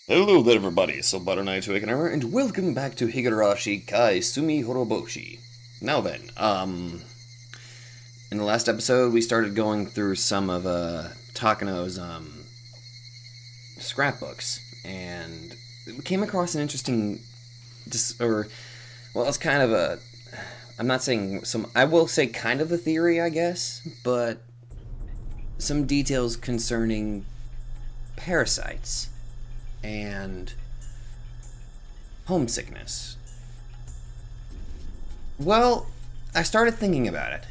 Hello there everybody, so Butter Knight to Awakener, and welcome back to Higurashi Kai Tsumihoroboshi. Now then, in the last episode we started going through some of, Takano's, scrapbooks, and we came across an interesting, it's kind of a, I'm not saying I will say kind of a theory, I guess, but some details concerning parasites and homesickness. Well, I started thinking about it,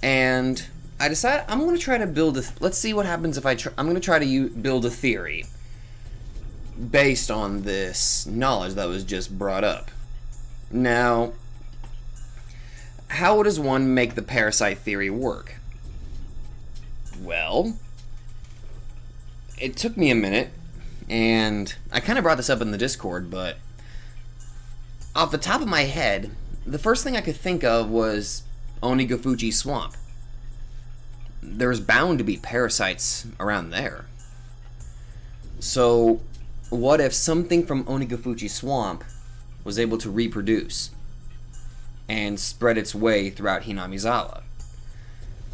and I decided I'm going to try to build let's see what happens if I'm going to try to build a theory based on this knowledge that was just brought up. Now, how does one make the parasite theory work? Well, it took me a minute, and I kind of brought this up in the Discord, but off the top of my head, the first thing I could think of was Onigafuchi Swamp. There's bound to be parasites around there. So, what if something from Onigafuchi Swamp was able to reproduce and spread its way throughout Hinamizawa?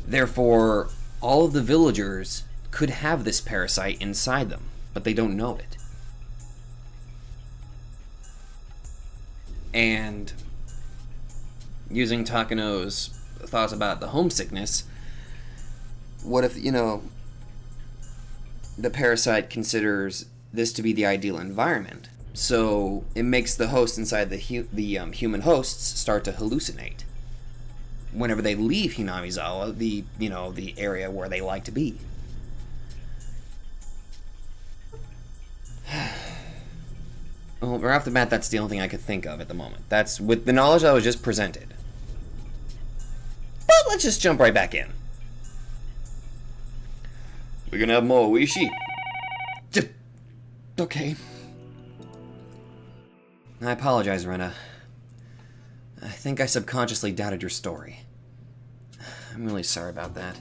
Therefore, all of the villagers could have this parasite inside them, but they don't know it. And using Takano's thoughts about the homesickness, what if, the parasite considers this to be the ideal environment? So it makes the host inside the human hosts start to hallucinate whenever they leave Hinamizawa, the area where they like to be. Well, right off the bat, that's the only thing I could think of at the moment. That's with the knowledge that was just presented. But let's just jump right back in. We're gonna have more Oishi. Okay. I apologize, Rena. I think I subconsciously doubted your story. I'm really sorry about that.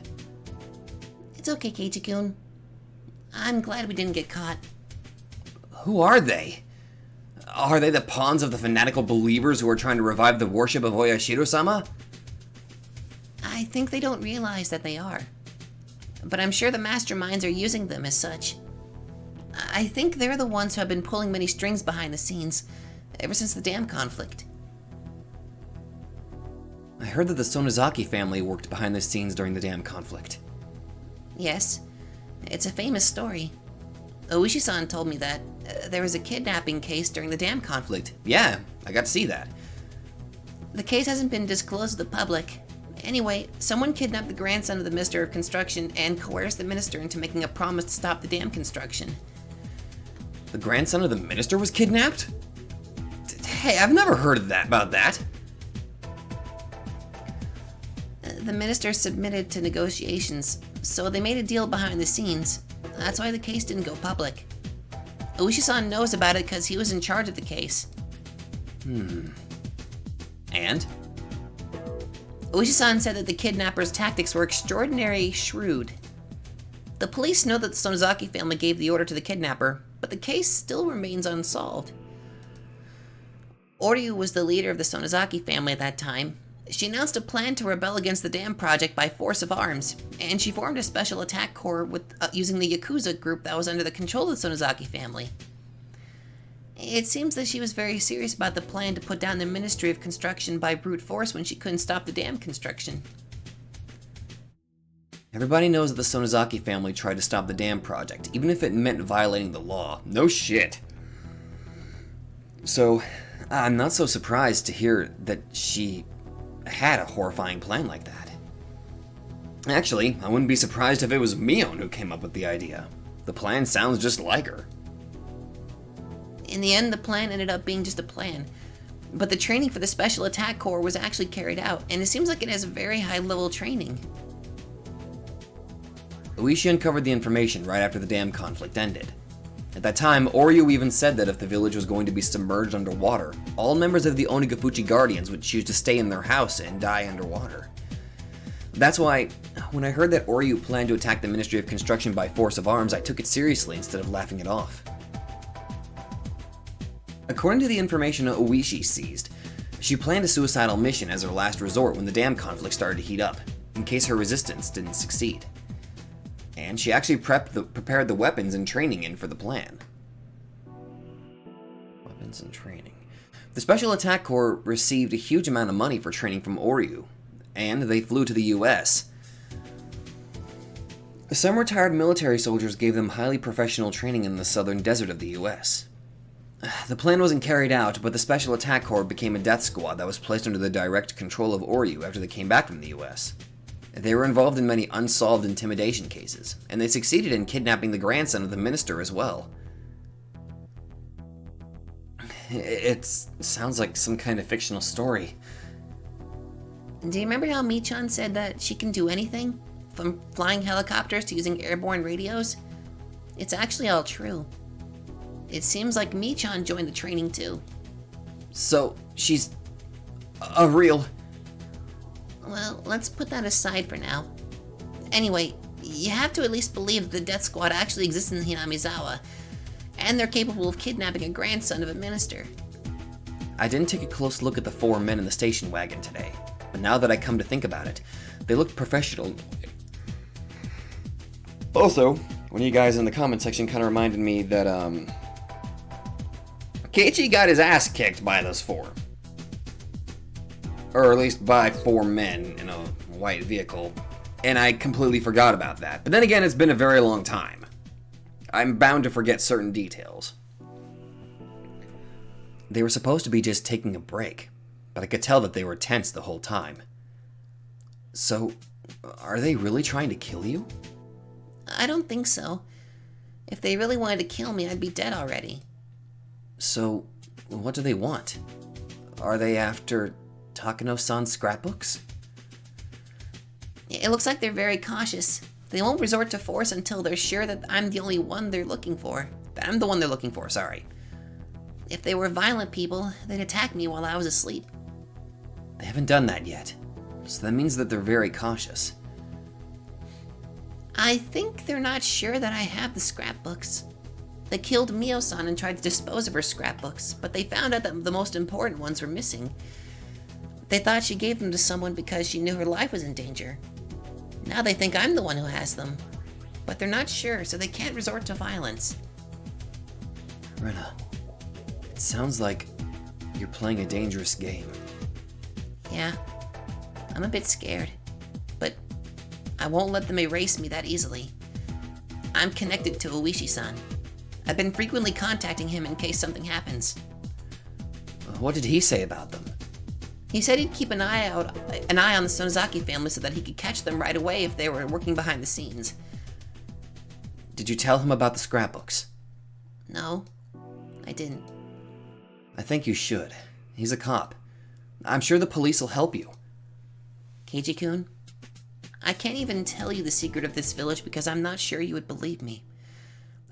It's okay, Keiji-kun. I'm glad we didn't get caught. Who are they? Are they the pawns of the fanatical believers who are trying to revive the worship of Oyashiro-sama? I think they don't realize that they are. But I'm sure the masterminds are using them as such. I think they're the ones who have been pulling many strings behind the scenes ever since the dam conflict. I heard that the Sonozaki family worked behind the scenes during the dam conflict. Yes, it's a famous story. Oishi-san told me that there was a kidnapping case during the dam conflict. Yeah, I got to see that. The case hasn't been disclosed to the public. Anyway, someone kidnapped the grandson of the Minister of Construction and coerced the minister into making a promise to stop the dam construction. The grandson of the minister was kidnapped? Hey, I've never heard about that. The minister submitted to negotiations, so they made a deal behind the scenes. That's why the case didn't go public. Oishi-san knows about it because he was in charge of the case. And? Oishi-san said that the kidnappers' tactics were extraordinarily shrewd. The police know that the Sonozaki family gave the order to the kidnapper, but the case still remains unsolved. Oryu was the leader of the Sonozaki family at that time. She announced a plan to rebel against the dam project by force of arms, and she formed a special attack corps using the Yakuza group that was under the control of the Sonozaki family. It seems that she was very serious about the plan to put down the Ministry of Construction by brute force when she couldn't stop the dam construction. Everybody knows that the Sonozaki family tried to stop the dam project, even if it meant violating the law. No shit. So, I'm not so surprised to hear that she had a horrifying plan like that. Actually, I wouldn't be surprised if it was Mion who came up with the idea. The plan sounds just like her. In the end, the plan ended up being just a plan. But the training for the Special Attack Corps was actually carried out, and it seems like it has very high-level training. Oishi uncovered the information right after the dam conflict ended. At that time, Oryu even said that if the village was going to be submerged underwater, all members of the Onigafuchi Guardians would choose to stay in their house and die underwater. That's why, when I heard that Oryu planned to attack the Ministry of Construction by force of arms, I took it seriously instead of laughing it off. According to the information Oishi seized, she planned a suicidal mission as her last resort when the dam conflict started to heat up, in case her resistance didn't succeed. And she actually prepared the weapons and training in for the plan. Weapons and training. The Special Attack Corps received a huge amount of money for training from Oryu, and they flew to the US. Some retired military soldiers gave them highly professional training in the southern desert of the US. The plan wasn't carried out, but the Special Attack Corps became a death squad that was placed under the direct control of Oryu after they came back from the US. They were involved in many unsolved intimidation cases, and they succeeded in kidnapping the grandson of the minister as well. It sounds like some kind of fictional story. Do you remember how Mion said that she can do anything? From flying helicopters to using airborne radios? It's actually all true. It seems like Mion joined the training too. So, she's a real... Well, let's put that aside for now. Anyway, you have to at least believe the death squad actually exists in Hinamizawa, and they're capable of kidnapping a grandson of a minister. I didn't take a close look at the 4 men in the station wagon today, but now that I come to think about it, they look professional. Also, one of you guys in the comment section kind of reminded me that, Keiichi got his ass kicked by those 4. Or at least by 4 men in a white vehicle, and I completely forgot about that. But then again, it's been a very long time. I'm bound to forget certain details. They were supposed to be just taking a break, but I could tell that they were tense the whole time. So, are they really trying to kill you? I don't think so. If they really wanted to kill me, I'd be dead already. So, what do they want? Are they after Takano-san's scrapbooks? It looks like they're very cautious. They won't resort to force until they're sure that I'm the only one they're looking for. That I'm the one they're looking for, sorry. If they were violent people, they'd attack me while I was asleep. They haven't done that yet, so that means that they're very cautious. I think they're not sure that I have the scrapbooks. They killed Mio-san and tried to dispose of her scrapbooks, but they found out that the most important ones were missing. They thought she gave them to someone because she knew her life was in danger. Now they think I'm the one who has them, but they're not sure, so they can't resort to violence. Rena, it sounds like you're playing a dangerous game. Yeah, I'm a bit scared, but I won't let them erase me that easily. I'm connected to Oishi-san. I've been frequently contacting him in case something happens. What did he say about them? He said he'd keep an eye on the Sonozaki family so that he could catch them right away if they were working behind the scenes. Did you tell him about the scrapbooks? No, I didn't. I think you should. He's a cop. I'm sure the police will help you. Keiji-kun, I can't even tell you the secret of this village because I'm not sure you would believe me.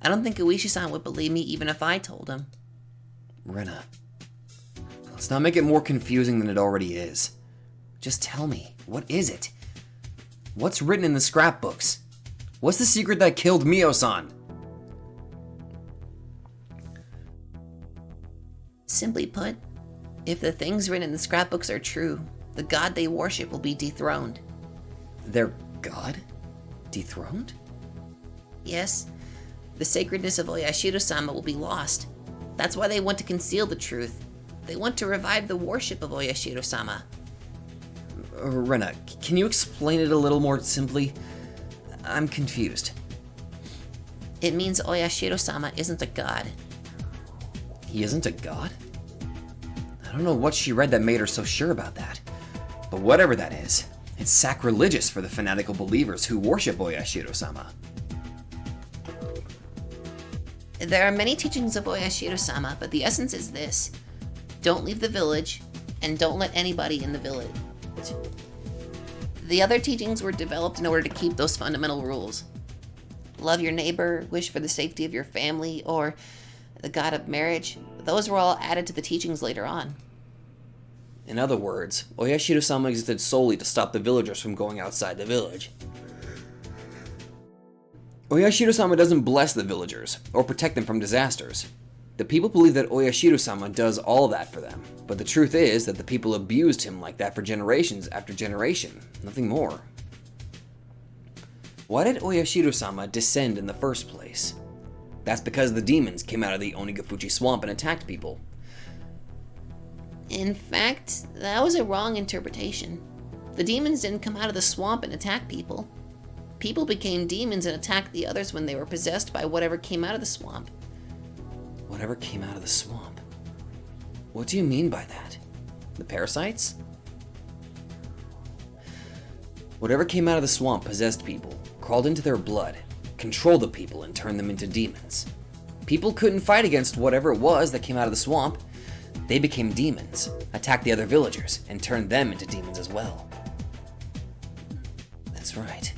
I don't think Oishi-san would believe me even if I told him. Rena, let's not make it more confusing than it already is. Just tell me, what is it? What's written in the scrapbooks? What's the secret that killed Mio-san? Simply put, if the things written in the scrapbooks are true, the god they worship will be dethroned. Their god? Dethroned? Yes, the sacredness of Oyashiro-sama will be lost. That's why they want to conceal the truth. They want to revive the worship of Oyashiro-sama. Rena, can you explain it a little more simply? I'm confused. It means Oyashiro-sama isn't a god. He isn't a god? I don't know what she read that made her so sure about that. But whatever that is, it's sacrilegious for the fanatical believers who worship Oyashiro-sama. There are many teachings of Oyashiro-sama, but the essence is this. Don't leave the village, and don't let anybody in the village. The other teachings were developed in order to keep those fundamental rules. Love your neighbor, wish for the safety of your family, or the god of marriage. Those were all added to the teachings later on. In other words, Oyashiro-sama existed solely to stop the villagers from going outside the village. Oyashiro-sama doesn't bless the villagers, or protect them from disasters. The people believe that Oyashiro-sama does all that for them, but the truth is that the people abused him like that for generations after generation, nothing more. Why did Oyashiro-sama descend in the first place? That's because the demons came out of the Onigafuchi swamp and attacked people. In fact, that was a wrong interpretation. The demons didn't come out of the swamp and attack people. People became demons and attacked the others when they were possessed by whatever came out of the swamp. Whatever came out of the swamp? What do you mean by that? The parasites? Whatever came out of the swamp possessed people, crawled into their blood, controlled the people, and turned them into demons. People couldn't fight against whatever it was that came out of the swamp. They became demons, attacked the other villagers, and turned them into demons as well. That's right.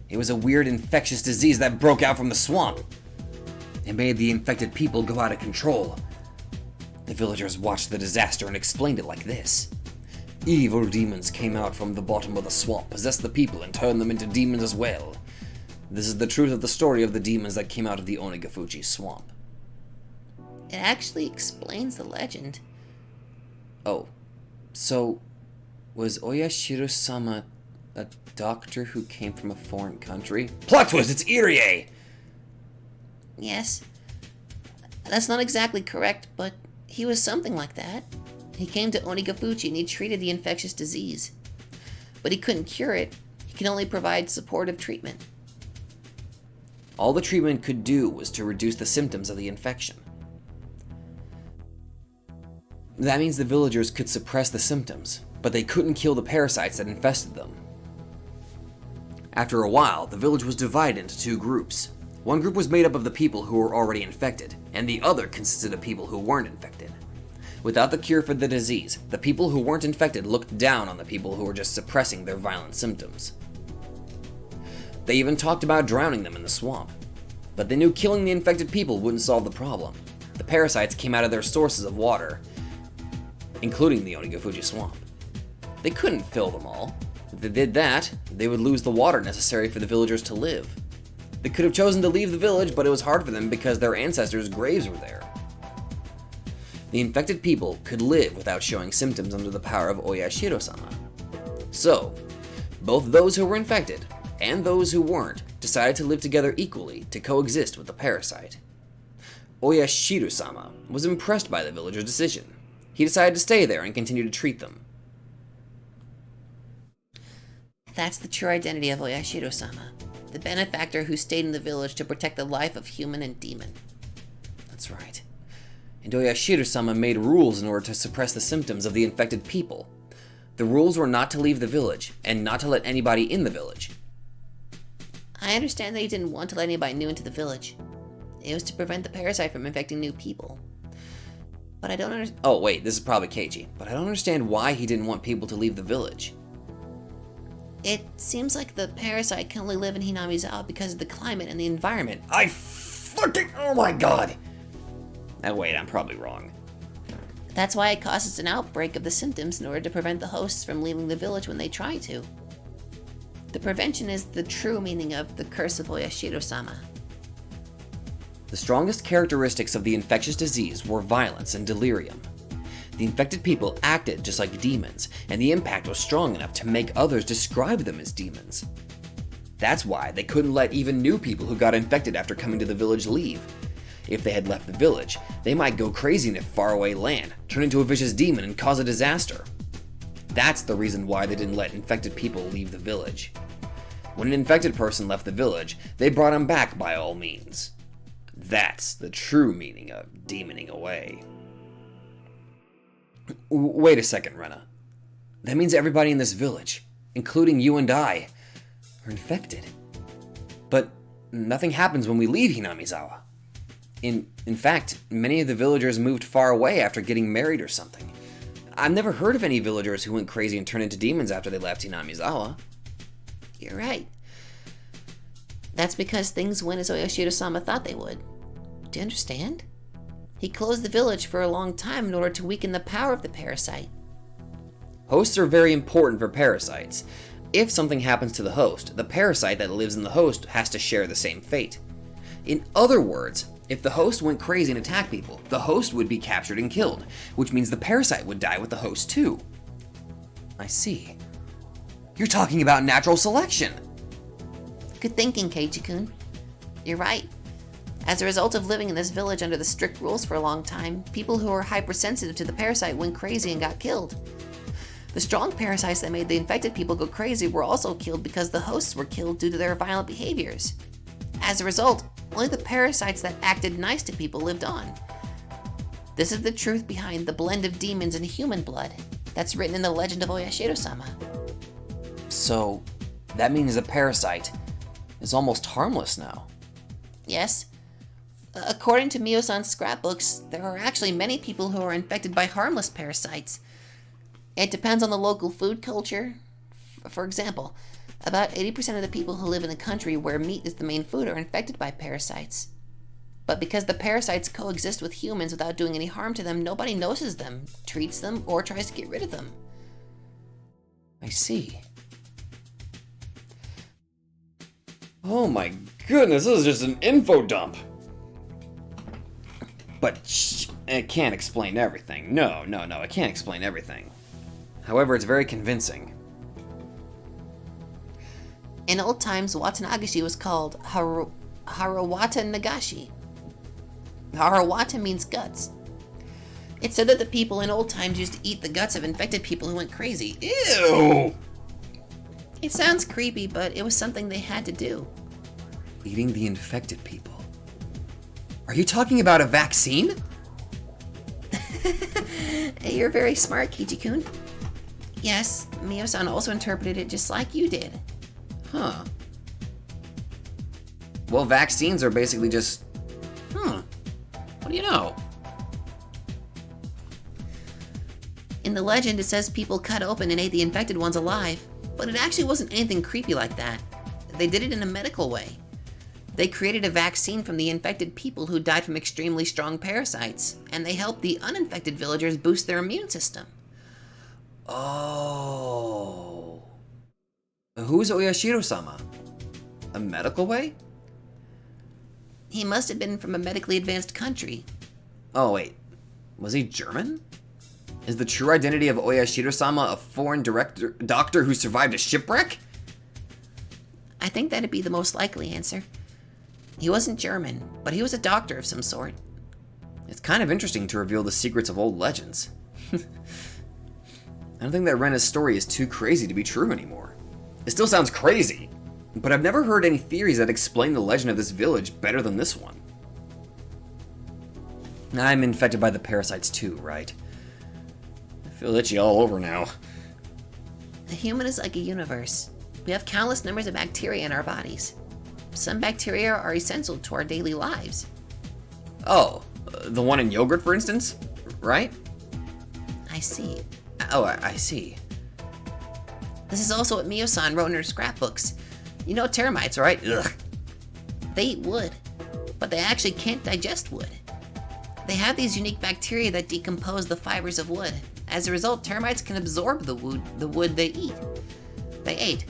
It was a weird infectious disease that broke out from the swamp. It made the infected people go out of control. The villagers watched the disaster and explained it like this. Evil demons came out from the bottom of the swamp, possessed the people, and turned them into demons as well. This is the truth of the story of the demons that came out of the Onigafuchi swamp. It actually explains the legend. Oh, so was Oyashiro-sama a doctor who came from a foreign country? Plot twist, it's Irie! Yes. That's not exactly correct, but he was something like that. He came to Onigafuchi and he treated the infectious disease. But he couldn't cure it. He could only provide supportive treatment. All the treatment could do was to reduce the symptoms of the infection. That means the villagers could suppress the symptoms, but they couldn't kill the parasites that infested them. After a while, the village was divided into two groups. One group was made up of the people who were already infected, and the other consisted of people who weren't infected. Without the cure for the disease, the people who weren't infected looked down on the people who were just suppressing their violent symptoms. They even talked about drowning them in the swamp. But they knew killing the infected people wouldn't solve the problem. The parasites came out of their sources of water, including the Onigafuchi swamp. They couldn't fill them all. If they did that, they would lose the water necessary for the villagers to live. They could have chosen to leave the village, but it was hard for them because their ancestors' graves were there. The infected people could live without showing symptoms under the power of Oyashiro-sama. So, both those who were infected and those who weren't decided to live together equally to coexist with the parasite. Oyashiro-sama was impressed by the villagers' decision. He decided to stay there and continue to treat them. That's the true identity of Oyashiro-sama, the benefactor who stayed in the village to protect the life of human and demon. That's right. And Oyashiro-sama made rules in order to suppress the symptoms of the infected people. The rules were not to leave the village, and not to let anybody in the village. I understand that he didn't want to let anybody new into the village. It was to prevent the parasite from infecting new people. But I don't understand. Oh, wait, this is probably Keiji, but I don't understand why he didn't want people to leave the village. It seems like the parasite can only live in Hinamizawa because of the climate and the environment. Oh my god! Oh, wait, I'm probably wrong. That's why it causes an outbreak of the symptoms in order to prevent the hosts from leaving the village when they try to. The prevention is the true meaning of the curse of Oyashiro-sama. The strongest characteristics of the infectious disease were violence and delirium. The infected people acted just like demons, and the impact was strong enough to make others describe them as demons. That's why they couldn't let even new people who got infected after coming to the village leave. If they had left the village, they might go crazy in a faraway land, turn into a vicious demon, and cause a disaster. That's the reason why they didn't let infected people leave the village. When an infected person left the village, they brought him back by all means. That's the true meaning of demoning away. Wait a second, Rena. That means everybody in this village, including you and I, are infected. But nothing happens when we leave Hinamizawa. In fact, many of the villagers moved far away after getting married or something. I've never heard of any villagers who went crazy and turned into demons after they left Hinamizawa. You're right. That's because things went as Oyashiro-sama thought they would. Do you understand? He closed the village for a long time in order to weaken the power of the parasite. Hosts are very important for parasites. If something happens to the host, the parasite that lives in the host has to share the same fate. In other words, If the host went crazy and attacked people, the host would be captured and killed, which means the parasite would die with the host too. I see. You're talking about natural selection. Good thinking, Keiji-kun. You're right. As a result of living in this village under the strict rules for a long time, people who were hypersensitive to the parasite went crazy and got killed. The strong parasites that made the infected people go crazy were also killed because the hosts were killed due to their violent behaviors. As a result, only the parasites that acted nice to people lived on. This is the truth behind the blend of demons and human blood that's written in the legend of Oyashiro-sama. So, that means the parasite is almost harmless now. Yes. According to Mio-san's scrapbooks, there are actually many people who are infected by harmless parasites. It depends on the local food culture. For example, about 80% of the people who live in a country where meat is the main food are infected by parasites. But because the parasites coexist with humans without doing any harm to them, nobody notices them, treats them, or tries to get rid of them. I see. Oh my goodness, this is just an info dump. But it can't explain everything. No, it can't explain everything. However, it's very convincing. In old times, Watanagashi was called Harawata Nagashi. Harawata means guts. It's said that the people in old times used to eat the guts of infected people who went crazy. Ew! It sounds creepy, but it was something they had to do. Eating the infected people. Are you talking about a vaccine? You're very smart, Keiji-kun. Yes, Mio-san also interpreted it just like you did. Huh. Well, vaccines are basically just... What do you know? In the legend, it says people cut open and ate the infected ones alive, but it actually wasn't anything creepy like that. They did it in a medical way. They created a vaccine from the infected people who died from extremely strong parasites, and they helped the uninfected villagers boost their immune system. Oh. Who's Oyashiro-sama? A medical way? He must have been from a medically advanced country. Oh, wait. Was he German? Is the true identity of Oyashiro-sama a foreign doctor who survived a shipwreck? I think that'd be the most likely answer. He wasn't German, but he was a doctor of some sort. It's kind of interesting to reveal the secrets of old legends. I don't think that Rena's story is too crazy to be true anymore. It still sounds crazy, but I've never heard any theories that explain the legend of this village better than this one. I'm infected by the parasites too, right? I feel itchy all over now. The human is like a universe. We have countless numbers of bacteria in our bodies. Some bacteria are essential to our daily lives. Oh, the one in yogurt, for instance? Right? I see. Oh, I see. This is also what Mio-san wrote in her scrapbooks. You know termites, right? Ugh. They eat wood, but they actually can't digest wood. They have these unique bacteria that decompose the fibers of wood. As a result, termites can absorb the wood they ate.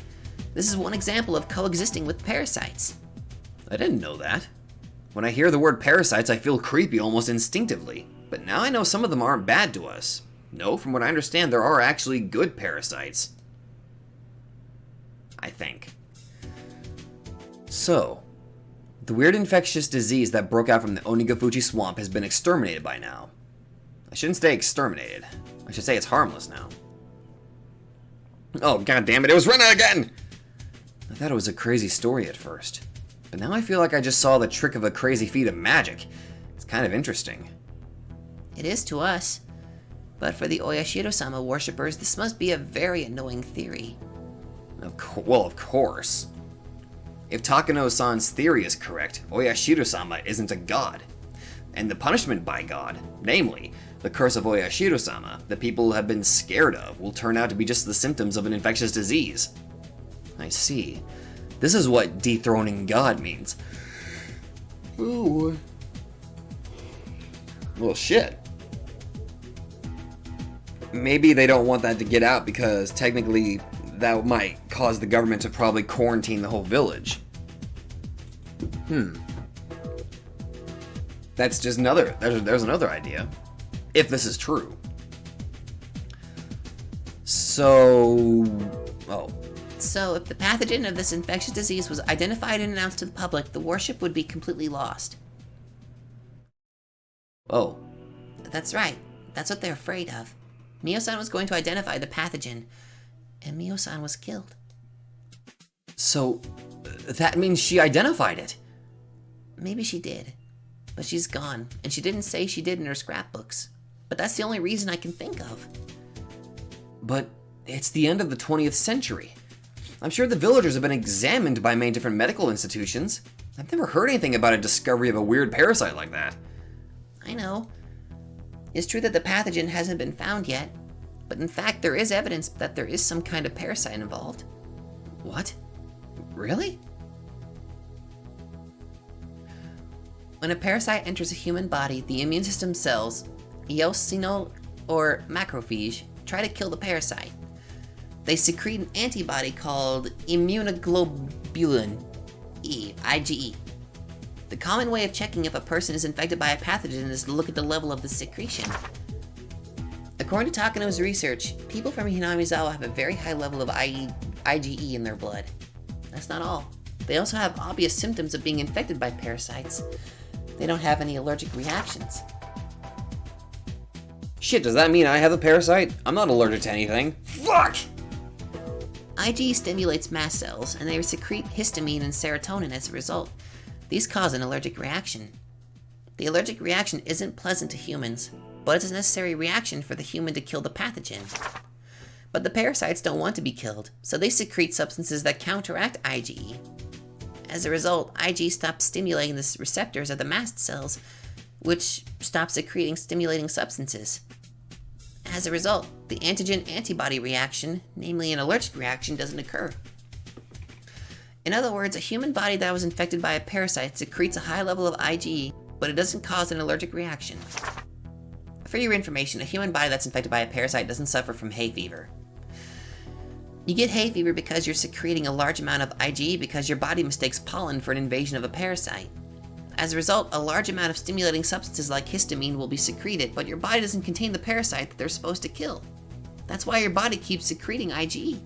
This is one example of coexisting with parasites. I didn't know that. When I hear the word parasites, I feel creepy almost instinctively. But now I know some of them aren't bad to us. No, from what I understand, there are actually good parasites. I think. So, the weird infectious disease that broke out from the Onigafuchi swamp has been exterminated by now. I shouldn't say exterminated. I should say it's harmless now. Oh, god damn it, it was Rena again! I thought it was a crazy story at first, but now I feel like I just saw the trick of a crazy feat of magic. It's kind of interesting. It is to us. But for the Oyashiro-sama worshippers, this must be a very annoying theory. Well, of course. If Takano-san's theory is correct, Oyashiro-sama isn't a god. And the punishment by God, namely, the curse of Oyashiro-sama, that people have been scared of, will turn out to be just the symptoms of an infectious disease. I see. This is what dethroning God means. Ooh. Well, shit. Maybe they don't want that to get out because technically that might cause the government to probably quarantine the whole village. that's just another, there's another idea. If this is true. So, So, if the pathogen of this infectious disease was identified and announced to the public, the warship would be completely lost. Oh. That's right. That's what they're afraid of. Mio-san was going to identify the pathogen, and Mio-san was killed. So, that means she identified it. Maybe she did, but she's gone, and she didn't say she did in her scrapbooks. But that's the only reason I can think of. But it's the end of the 20th century. I'm sure the villagers have been examined by many different medical institutions. I've never heard anything about a discovery of a weird parasite like that. I know. It's true that the pathogen hasn't been found yet, but in fact there is evidence that there is some kind of parasite involved. What? Really? When a parasite enters a human body, the immune system cells, eosinophil or macrophage, try to kill the parasite. They secrete an antibody called immunoglobulin E, IgE. The common way of checking if a person is infected by a pathogen is to look at the level of the secretion. According to Takano's research, people from Hinamizawa have a very high level of IgE in their blood. That's not all. They also have obvious symptoms of being infected by parasites. They don't have any allergic reactions. Shit, does that mean I have the parasite? I'm not allergic to anything. Fuck! IgE stimulates mast cells, and they secrete histamine and serotonin as a result. These cause an allergic reaction. The allergic reaction isn't pleasant to humans, but it's a necessary reaction for the human to kill the pathogen. But the parasites don't want to be killed, so they secrete substances that counteract IgE. As a result, IgE stops stimulating the receptors of the mast cells, which stop secreting stimulating substances. As a result, the antigen-antibody reaction, namely an allergic reaction, doesn't occur. In other words, a human body that was infected by a parasite secretes a high level of IgE, but it doesn't cause an allergic reaction. For your information, a human body that's infected by a parasite doesn't suffer from hay fever. You get hay fever because you're secreting a large amount of IgE because your body mistakes pollen for an invasion of a parasite. As a result, a large amount of stimulating substances like histamine will be secreted, but your body doesn't contain the parasite that they're supposed to kill. That's why your body keeps secreting IgE.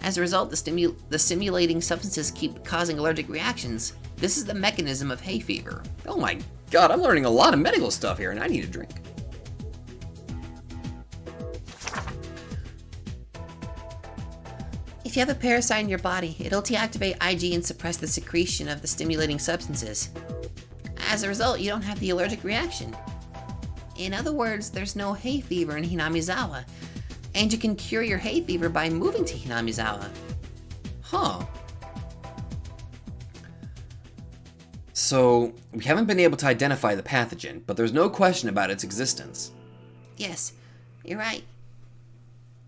As a result, the stimulating substances keep causing allergic reactions. This is the mechanism of hay fever. Oh my god, I'm learning a lot of medical stuff here, and I need a drink. If you have a parasite in your body, it'll deactivate IgE and suppress the secretion of the stimulating substances. As a result, you don't have the allergic reaction. In other words, there's no hay fever in Hinamizawa, and you can cure your hay fever by moving to Hinamizawa. Huh. So, we haven't been able to identify the pathogen, but there's no question about its existence. Yes, you're right.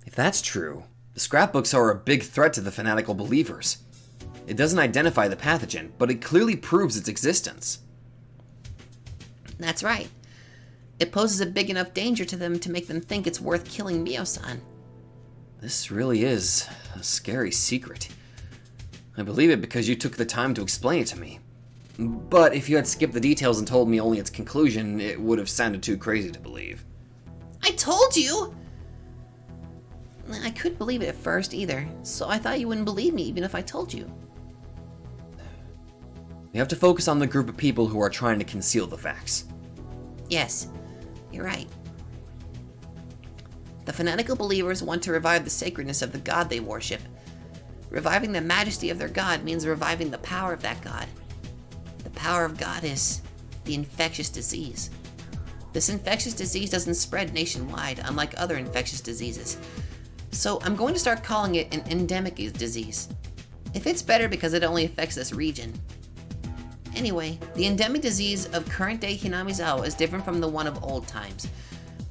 If that's true, the scrapbooks are a big threat to the fanatical believers. It doesn't identify the pathogen, but it clearly proves its existence. That's right. It poses a big enough danger to them to make them think it's worth killing Mio-san. This really is a scary secret. I believe it because you took the time to explain it to me. But if you had skipped the details and told me only its conclusion, it would have sounded too crazy to believe. I told you! I couldn't believe it at first either, so I thought you wouldn't believe me even if I told you. We have to focus on the group of people who are trying to conceal the facts. Yes, you're right. The fanatical believers want to revive the sacredness of the god they worship. Reviving the majesty of their god means reviving the power of that god. The power of God is the infectious disease. This infectious disease doesn't spread nationwide, unlike other infectious diseases. So I'm going to start calling it an endemic disease. It fits better because it only affects this region. Anyway, the endemic disease of current-day Hinamizawa is different from the one of old times.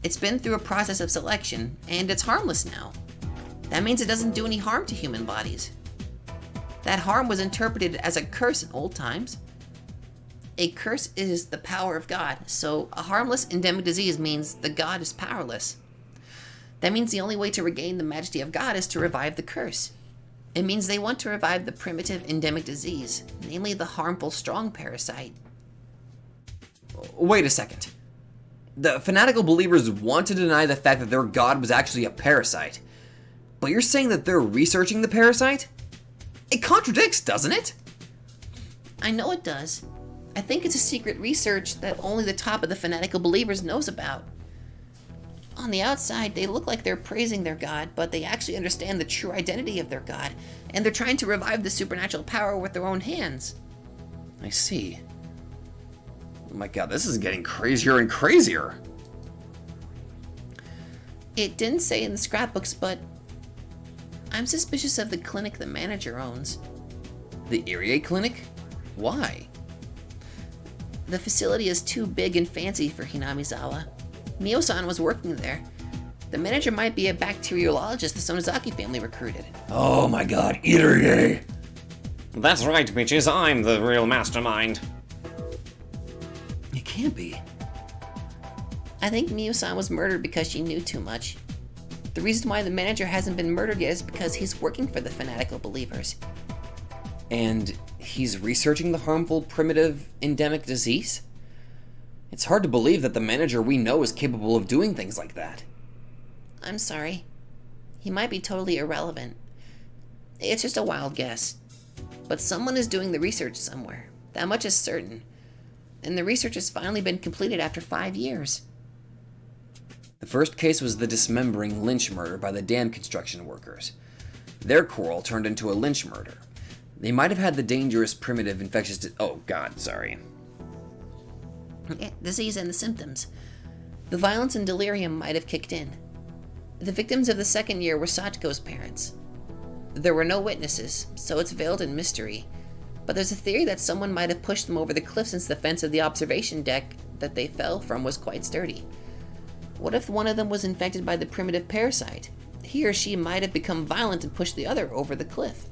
It's been through a process of selection, and it's harmless now. That means it doesn't do any harm to human bodies. That harm was interpreted as a curse in old times. A curse is the power of God, so a harmless endemic disease means the god is powerless. That means the only way to regain the majesty of God is to revive the curse. It means they want to revive the primitive endemic disease, namely the harmful strong parasite. Wait a second. The fanatical believers want to deny the fact that their god was actually a parasite. But you're saying that they're researching the parasite? It contradicts, doesn't it? I know it does. I think it's a secret research that only the top of the fanatical believers knows about. On the outside, they look like they're praising their god, but they actually understand the true identity of their god, and they're trying to revive the supernatural power with their own hands. I see. Oh my god, this is getting crazier and crazier. It didn't say in the scrapbooks, but I'm suspicious of the clinic the manager owns. The Irie clinic? Why? The facility is too big and fancy for Hinamizawa. Mio-san was working there. The manager might be a bacteriologist the Sonozaki family recruited. Oh my god, Irie! That's right, bitches, I'm the real mastermind. It can't be. I think Mio-san was murdered because she knew too much. The reason why the manager hasn't been murdered yet is because he's working for the fanatical believers. And he's researching the harmful, primitive, endemic disease? It's hard to believe that the manager we know is capable of doing things like that. I'm sorry. He might be totally irrelevant. It's just a wild guess. But someone is doing the research somewhere. That much is certain. And the research has finally been completed after 5 years. The first case was the dismembering lynch murder by the dam construction workers. Their quarrel turned into a lynch murder. They might have had the dangerous, primitive, infectious oh god, sorry. Disease and the symptoms. The violence and delirium might have kicked in. The victims of the second year were Sachiko's parents. There were no witnesses, so it's veiled in mystery. But there's a theory that someone might have pushed them over the cliff since the fence of the observation deck that they fell from was quite sturdy. What if one of them was infected by the primitive parasite? He or she might have become violent and pushed the other over the cliff.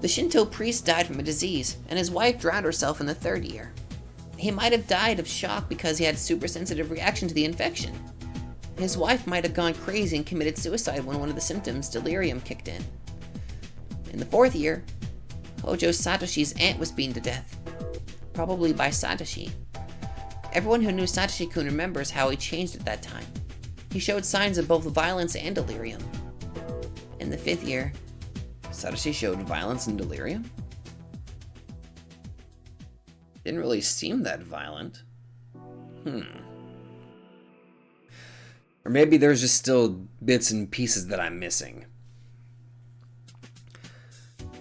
The Shinto priest died from a disease, and his wife drowned herself in the third year. He might have died of shock because he had a super sensitive reaction to the infection. His wife might have gone crazy and committed suicide when one of the symptoms, delirium, kicked in. In the fourth year, Hojo Satoshi's aunt was beaten to death, probably by Satoshi. Everyone who knew Satoshi-kun remembers how he changed at that time. He showed signs of both violence and delirium. In the fifth year, Satoshi showed violence and delirium? Didn't really seem that violent. Or maybe there's just still bits and pieces that I'm missing.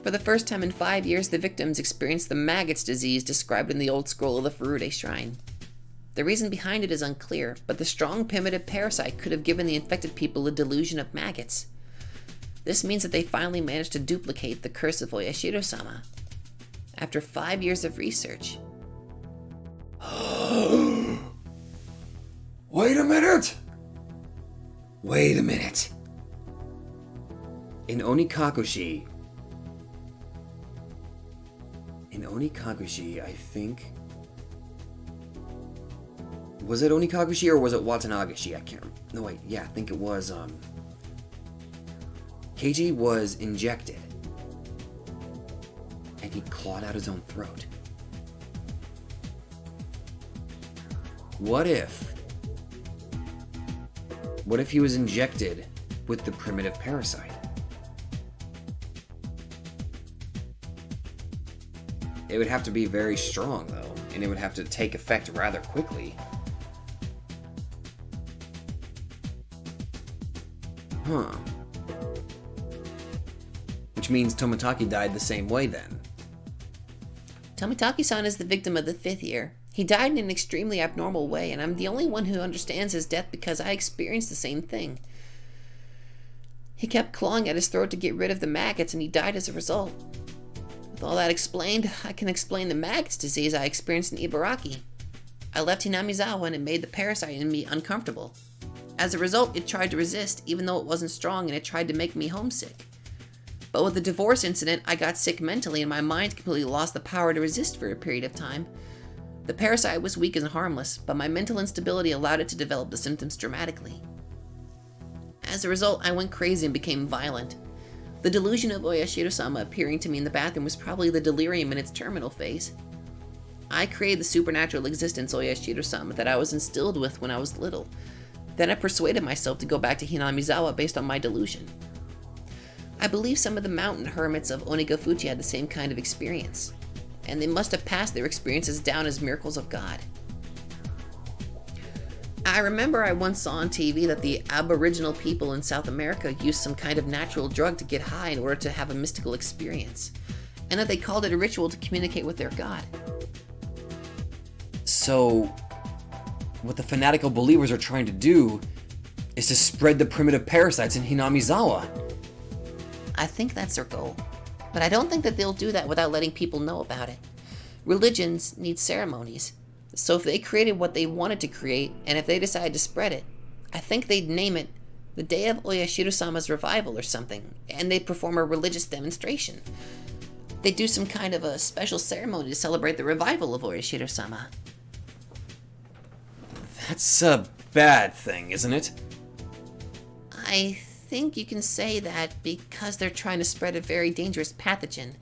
for the first time in 5 years, the victims experienced the maggots disease described in the old scroll of the Furude Shrine. The reason behind it is unclear, but the strong primitive parasite could have given the infected people a delusion of maggots. This means that they finally managed to duplicate the curse of Oyashiro-sama. After 5 years of research. Wait a minute! Wait a minute. In Onikakushi, I think... Was it Onikakushi or was it Watanagashi? I can't remember. No, wait, yeah, I think it was, Keiji was injected. And he clawed out his own throat. What if he was injected with the primitive parasite? It would have to be very strong, though, and it would have to take effect rather quickly. Huh. Which means Tomitaki died the same way, then. Tomitaki-san is the victim of the 5th year. He died in an extremely abnormal way, and I'm the only one who understands his death because I experienced the same thing. He kept clawing at his throat to get rid of the maggots, and he died as a result. With all that explained, I can explain the maggots disease I experienced in Ibaraki. I left Hinamizawa and it made the parasite in me uncomfortable. As a result, it tried to resist, even though it wasn't strong, and it tried to make me homesick. But with the divorce incident, I got sick mentally and my mind completely lost the power to resist for a period of time. The parasite was weak and harmless, but my mental instability allowed it to develop the symptoms dramatically. As a result, I went crazy and became violent. The delusion of Oyashiro-sama appearing to me in the bathroom was probably the delirium in its terminal phase. I created the supernatural existence Oyashiro-sama that I was instilled with when I was little. Then I persuaded myself to go back to Hinamizawa based on my delusion. I believe some of the mountain hermits of Onigafuchi had the same kind of experience, and they must have passed their experiences down as miracles of God. I remember I once saw on TV that the Aboriginal people in South America used some kind of natural drug to get high in order to have a mystical experience, and that they called it a ritual to communicate with their God. So, what the fanatical believers are trying to do is to spread the primitive parasites in Hinamizawa. I think that's their goal, but I don't think that they'll do that without letting people know about it. Religions need ceremonies, so if they created what they wanted to create, and if they decided to spread it, I think they'd name it the Day of Oyashiro-sama's Revival or something, and they'd perform a religious demonstration. They'd do some kind of a special ceremony to celebrate the revival of Oyashiro-sama. That's a bad thing, isn't it? I think you can say that because they're trying to spread a very dangerous pathogen.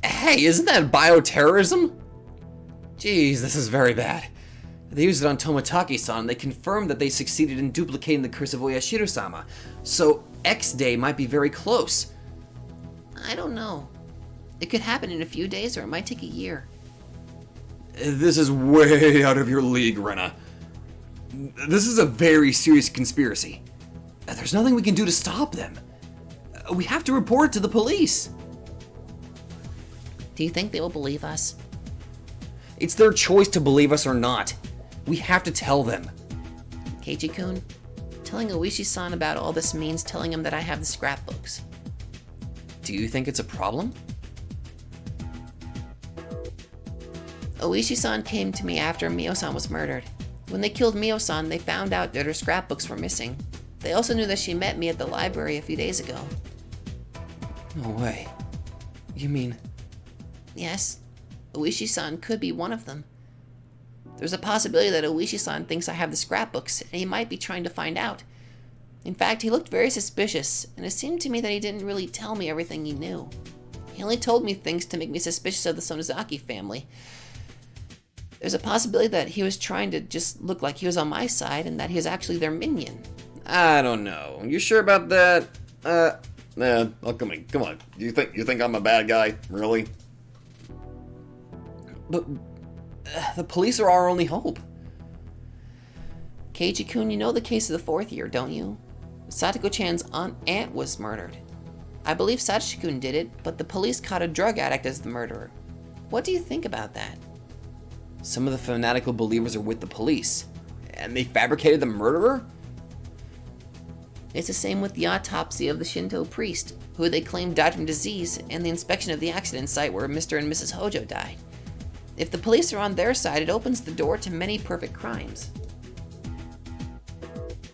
Hey, isn't that bioterrorism? Jeez, this is very bad. They used it on Tomotaki-san, and they confirmed that they succeeded in duplicating the curse of Oyashiro-sama. So X Day might be very close. I don't know. It could happen in a few days, or it might take a year. This is way out of your league, Rena. This is a very serious conspiracy. There's nothing we can do to stop them. We have to report it to the police. Do you think they will believe us? It's their choice to believe us or not. We have to tell them. Keiji-kun, telling Oishi-san about all this means telling him that I have the scrapbooks. Do you think it's a problem? Oishi-san came to me after Mio-san was murdered. When they killed Mio-san, they found out that her scrapbooks were missing. They also knew that she met me at the library a few days ago. No way. You mean... Yes, Oishi-san could be one of them. There's a possibility that Oishi-san thinks I have the scrapbooks, and he might be trying to find out. In fact, he looked very suspicious, and it seemed to me that he didn't really tell me everything he knew. He only told me things to make me suspicious of the Sonozaki family. There's a possibility that he was trying to just look like he was on my side, and that he was actually their minion. I don't know. You sure about that? Oh, come on. You think I'm a bad guy? Really? But the police are our only hope. Keiji-kun, you know the case of the fourth year, don't you? Satoko-chan's aunt was murdered. I believe Satoshi-kun did it, but the police caught a drug addict as the murderer. What do you think about that? Some of the fanatical believers are with the police, and they fabricated the murderer? It's the same with the autopsy of the Shinto priest, who they claimed died from disease, and the inspection of the accident site where Mr. and Mrs. Hojo died. If the police are on their side, it opens the door to many perfect crimes.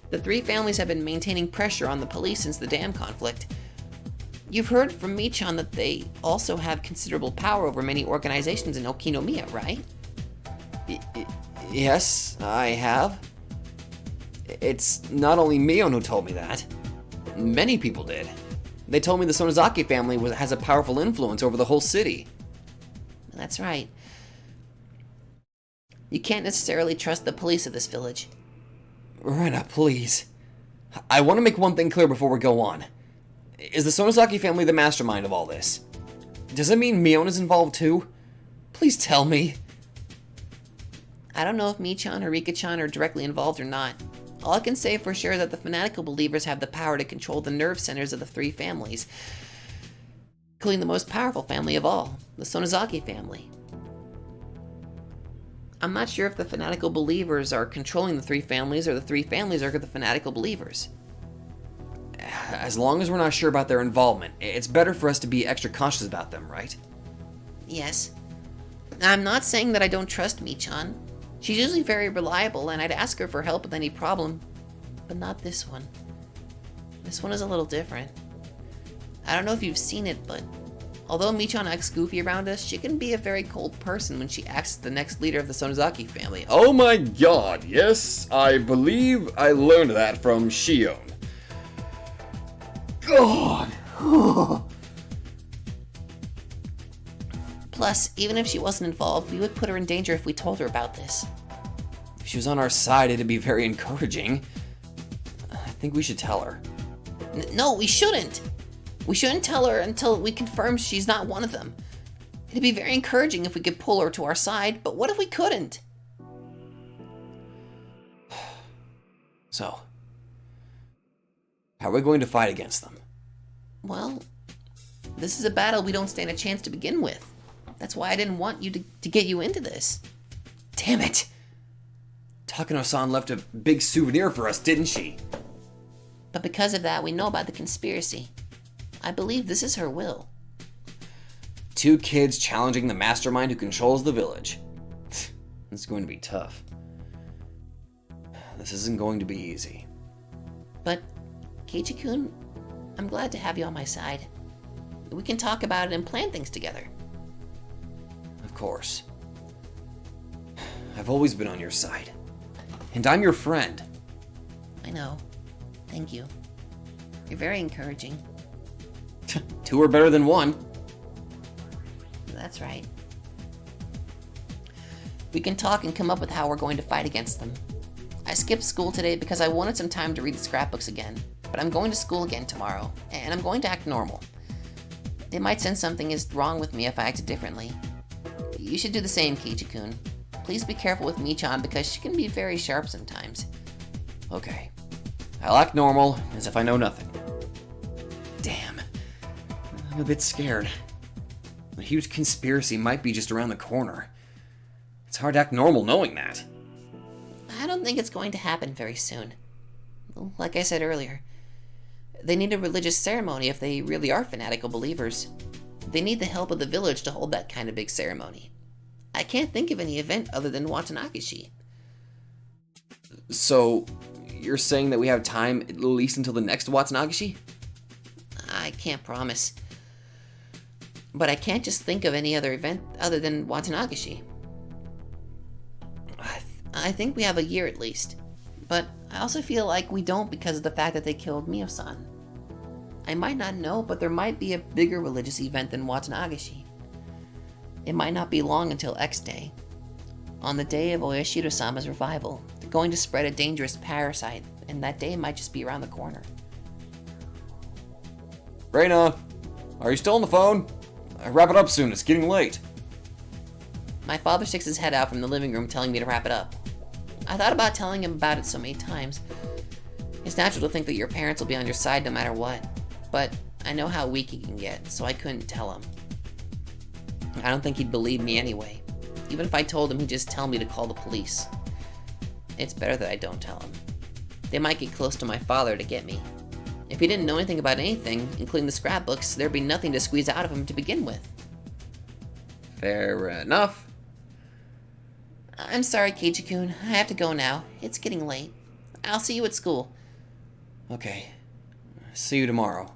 The three families have been maintaining pressure on the police since the dam conflict. You've heard from Michan that they also have considerable power over many organizations in Okinomiya, right? Yes, I have. It's not only Mion who told me that. Many people did. They told me the Sonozaki family has a powerful influence over the whole city. That's right. You can't necessarily trust the police of this village. Rena, please. I want to make one thing clear before we go on. Is the Sonozaki family the mastermind of all this? Does it mean Mion is involved too? Please tell me. I don't know if Michan or Rika-chan are directly involved or not. All I can say for sure is that the fanatical believers have the power to control the nerve centers of the three families, including the most powerful family of all, the Sonozaki family. I'm not sure if the fanatical believers are controlling the three families or the three families are the fanatical believers. As long as we're not sure about their involvement, it's better for us to be extra cautious about them, right? Yes. I'm not saying that I don't trust Michan. She's usually very reliable, and I'd ask her for help with any problem. But not this one. This one is a little different. I don't know if you've seen it, but although Michan acts goofy around us, she can be a very cold person when she acts as the next leader of the Sonozaki family. Oh my god, yes, I believe I learned that from Shion. God! Plus, even if she wasn't involved, we would put her in danger if we told her about this. If she was on our side, it'd be very encouraging. I think we should tell her. No, we shouldn't. We shouldn't tell her until we confirm she's not one of them. It'd be very encouraging if we could pull her to our side, but what if we couldn't? So, how are we going to fight against them? Well, this is a battle we don't stand a chance to begin with. That's why I didn't want you to get you into this. Damn it! Takano-san left a big souvenir for us, didn't she? But because of that, we know about the conspiracy. I believe this is her will. 2 kids challenging the mastermind who controls the village. This is going to be tough. This isn't going to be easy. But, Keiichi-kun, I'm glad to have you on my side. We can talk about it and plan things together. Of course. I've always been on your side. And I'm your friend. I know. Thank you. You're very encouraging. 2 are better than 1. That's right. We can talk and come up with how we're going to fight against them. I skipped school today because I wanted some time to read the scrapbooks again, but I'm going to school again tomorrow, and I'm going to act normal. They might sense something is wrong with me if I acted differently. You should do the same, Keiichi-kun. Please be careful with Michan because she can be very sharp sometimes. Okay. I'll act normal, as if I know nothing. Damn. I'm a bit scared. A huge conspiracy might be just around the corner. It's hard to act normal knowing that. I don't think it's going to happen very soon. Like I said earlier, they need a religious ceremony if they really are fanatical believers. They need the help of the village to hold that kind of big ceremony. I can't think of any event other than Watanagashi. So, you're saying that we have time at least until the next Watanagashi? I can't promise. But I can't just think of any other event other than Watanagashi. I think we have a year at least. But I also feel like we don't because of the fact that they killed Mio-san. I might not know, but there might be a bigger religious event than Watanagashi. It might not be long until X Day. On the day of Oyashiro-sama's revival, they're going to spread a dangerous parasite, and that day might just be around the corner. Rena, are you still on the phone? Wrap it up soon, it's getting late. My father sticks his head out from the living room telling me to wrap it up. I thought about telling him about it so many times. It's natural to think that your parents will be on your side no matter what, but I know how weak he can get, so I couldn't tell him. I don't think he'd believe me anyway. Even if I told him, he'd just tell me to call the police. It's better that I don't tell him. They might get close to my father to get me. If he didn't know anything about anything, including the scrapbooks, there'd be nothing to squeeze out of him to begin with. Fair enough. I'm sorry, Keiichi-kun. I have to go now. It's getting late. I'll see you at school. Okay. See you tomorrow.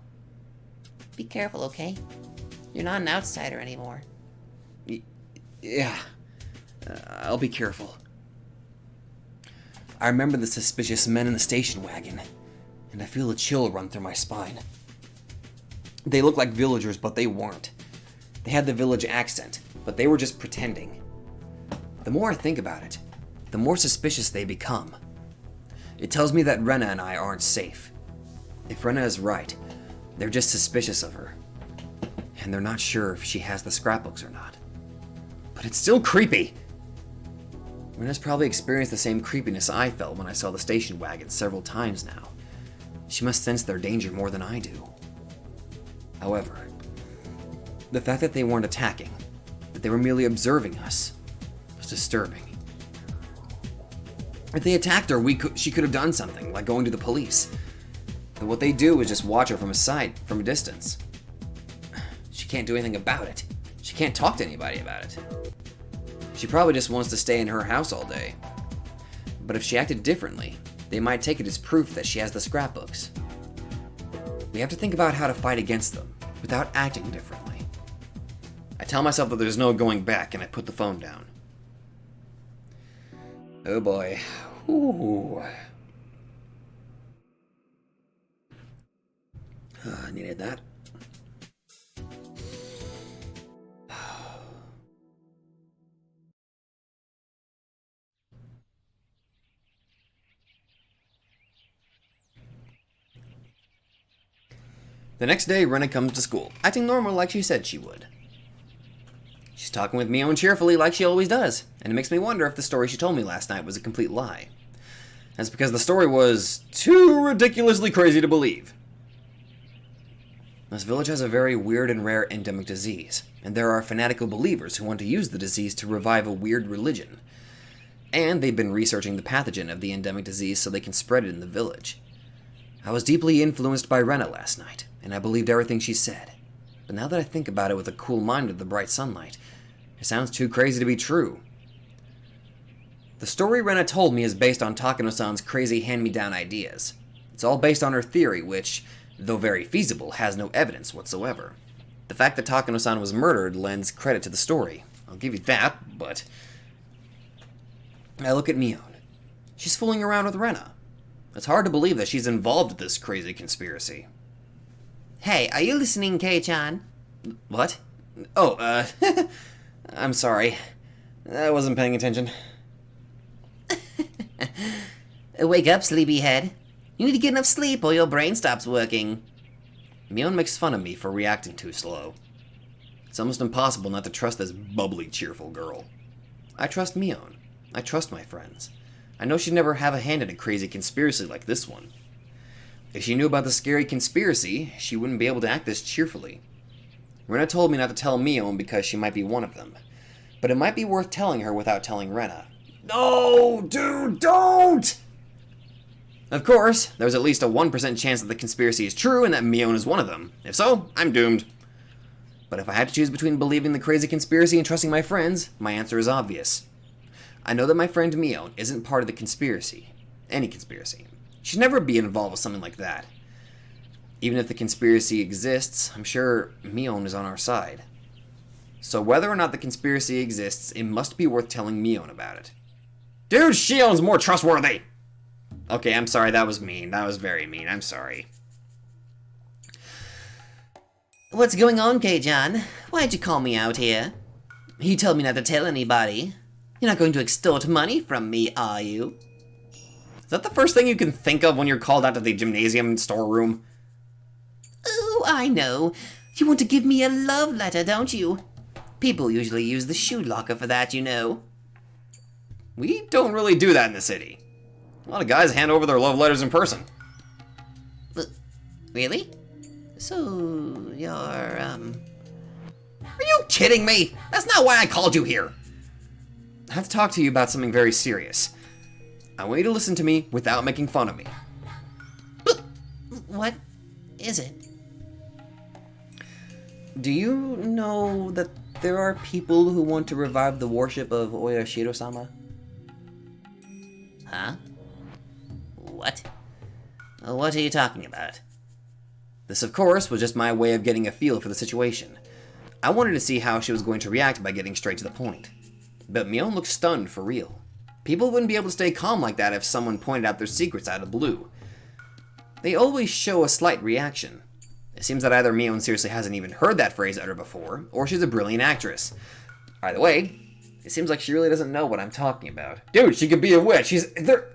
Be careful, okay? You're not an outsider anymore. Yeah. I'll be careful. I remember the suspicious men in the station wagon, and I feel a chill run through my spine. They looked like villagers, but they weren't. They had the village accent, but they were just pretending. The more I think about it, the more suspicious they become. It tells me that Rena and I aren't safe. If Rena is right, they're just suspicious of her. And they're not sure if she has the scrapbooks or not. But it's still creepy! Rena's probably experienced the same creepiness I felt when I saw the station wagon several times now. She must sense their danger more than I do. However, the fact that they weren't attacking, that they were merely observing us, was disturbing. If they attacked her, she could have done something, like going to the police. But what they do is just watch her from a distance. She can't do anything about it. She can't talk to anybody about it. She probably just wants to stay in her house all day. But if she acted differently, they might take it as proof that she has the scrapbooks. We have to think about how to fight against them, without acting differently. I tell myself that there's no going back, and I put the phone down. Oh boy. Ooh. I needed that. The next day, Rena comes to school, acting normal like she said she would. She's talking with Mion cheerfully like she always does, and it makes me wonder if the story she told me last night was a complete lie. That's because the story was too ridiculously crazy to believe. This village has a very weird and rare endemic disease, and there are fanatical believers who want to use the disease to revive a weird religion. And they've been researching the pathogen of the endemic disease so they can spread it in the village. I was deeply influenced by Rena last night, and I believed everything she said. But now that I think about it with a cool mind of the bright sunlight, it sounds too crazy to be true. The story Rena told me is based on Takano-san's crazy hand-me-down ideas. It's all based on her theory, which, though very feasible, has no evidence whatsoever. The fact that Takano-san was murdered lends credit to the story. I'll give you that, but... I look at Mion. She's fooling around with Rena. It's hard to believe that she's involved with this crazy conspiracy. Hey, are you listening, Kei-chan? What? Oh, I'm sorry. I wasn't paying attention. Wake up, sleepyhead. You need to get enough sleep or your brain stops working. Mion makes fun of me for reacting too slow. It's almost impossible not to trust this bubbly, cheerful girl. I trust Mion. I trust my friends. I know she'd never have a hand in a crazy conspiracy like this one. If she knew about the scary conspiracy, she wouldn't be able to act this cheerfully. Rena told me not to tell Mion because she might be one of them. But it might be worth telling her without telling Rena. No, dude, don't! Of course, there's at least a 1% chance that the conspiracy is true and that Mion is one of them. If so, I'm doomed. But if I had to choose between believing the crazy conspiracy and trusting my friends, my answer is obvious. I know that my friend Mion isn't part of the conspiracy. Any conspiracy. She'd never be involved with something like that. Even if the conspiracy exists, I'm sure Mion is on our side. So whether or not the conspiracy exists, it must be worth telling Mion about it. Dude, Shion's more trustworthy! Okay, I'm sorry, that was mean. That was very mean, I'm sorry. What's going on, Kei-chan? Why'd you call me out here? You told me not to tell anybody. You're not going to extort money from me, are you? Is that the first thing you can think of when you're called out to the gymnasium storeroom? Oh, I know. You want to give me a love letter, don't you? People usually use the shoe locker for that, you know. We don't really do that in the city. A lot of guys hand over their love letters in person. Really? So, you're, Are you kidding me? That's not why I called you here. I have to talk to you about something very serious. I want you to listen to me without making fun of me. What is it? Do you know that there are people who want to revive the worship of Oyashiro-sama? Huh? What? What are you talking about? This, of course, was just my way of getting a feel for the situation. I wanted to see how she was going to react by getting straight to the point. But Mion looked stunned for real. People wouldn't be able to stay calm like that if someone pointed out their secrets out of the blue. They always show a slight reaction. It seems that either Mion seriously hasn't even heard that phrase uttered before, or she's a brilliant actress. Either way, it seems like she really doesn't know what I'm talking about. Dude, she could be a witch.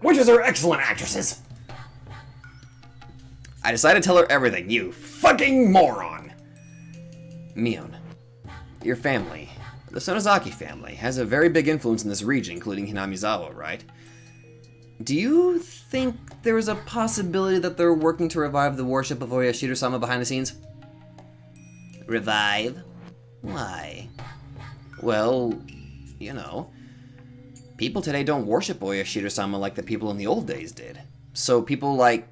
Witches are excellent actresses. I decided to tell her everything, you fucking moron. Mion, your family, the Sonozaki family, has a very big influence in this region, including Hinamizawa, right? Do you think there is a possibility that they're working to revive the worship of Oyashiro-sama behind the scenes? Revive? Why? Well, you know, people today don't worship Oyashiro-sama like the people in the old days did. So people like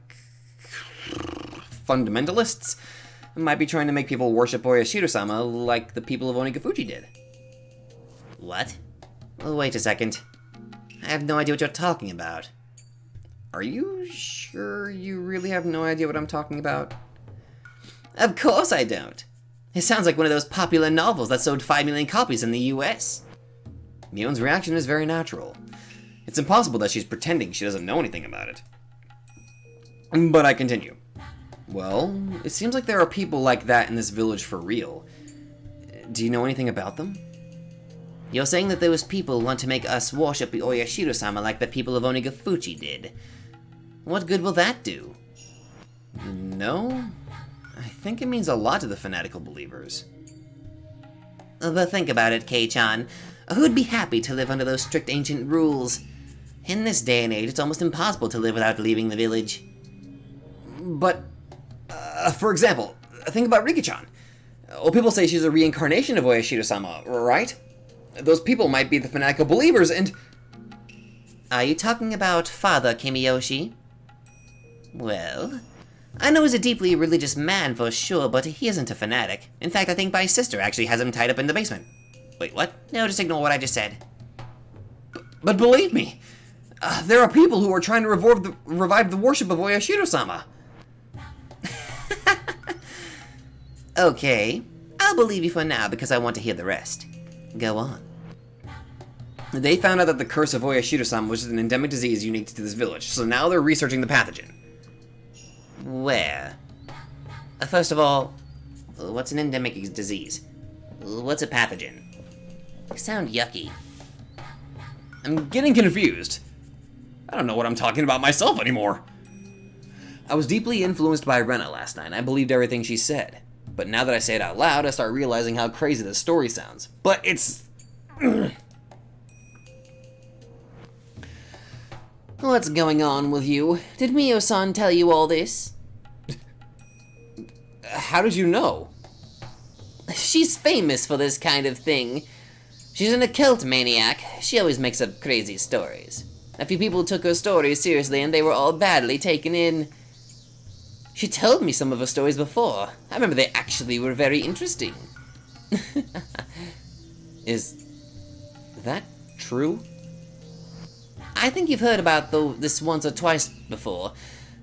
fundamentalists might be trying to make people worship Oyashiro-sama like the people of Onigafuji did. What? Well, wait a second. I have no idea what you're talking about. Are you sure you really have no idea what I'm talking about? Of course I don't. It sounds like one of those popular novels that sold 5 million copies in the US. Mion's reaction is very natural. It's impossible that she's pretending she doesn't know anything about it. But I continue. Well, it seems like there are people like that in this village for real. Do you know anything about them? You're saying that those people want to make us worship Oyashiro-sama like the people of Onigafuji did. What good will that do? No, I think it means a lot to the fanatical believers. But think about it, Kei-chan. Who'd be happy to live under those strict ancient rules? In this day and age, it's almost impossible to live without leaving the village. But, for example, think about Rika-chan. Well, people say she's a reincarnation of Oyashiro-sama, right? Those people might be the fanatical believers, and... Are you talking about Father Kimiyoshi? Well, I know he's a deeply religious man for sure, but he isn't a fanatic. In fact, I think my sister actually has him tied up in the basement. Wait, what? No, just ignore what I just said. But believe me, there are people who are trying to revive the worship of Oyashiro-sama. Okay, I'll believe you for now because I want to hear the rest. Go on. They found out that the curse of Oyashiro-sama was an endemic disease unique to this village, so now they're researching the pathogen. Where? First of all, what's an endemic disease? What's a pathogen? You sound yucky. I'm getting confused. I don't know what I'm talking about myself anymore. I was deeply influenced by Rena last night, and I believed everything she said. But now that I say it out loud, I start realizing how crazy this story sounds. But it's... What's going on with you? Did Mio-san tell you all this? How did you know? She's famous for this kind of thing. She's an occult maniac. She always makes up crazy stories. A few people took her stories seriously and they were all badly taken in. She told me some of her stories before. I remember they actually were very interesting. Is that true? I think you've heard about this once or twice before.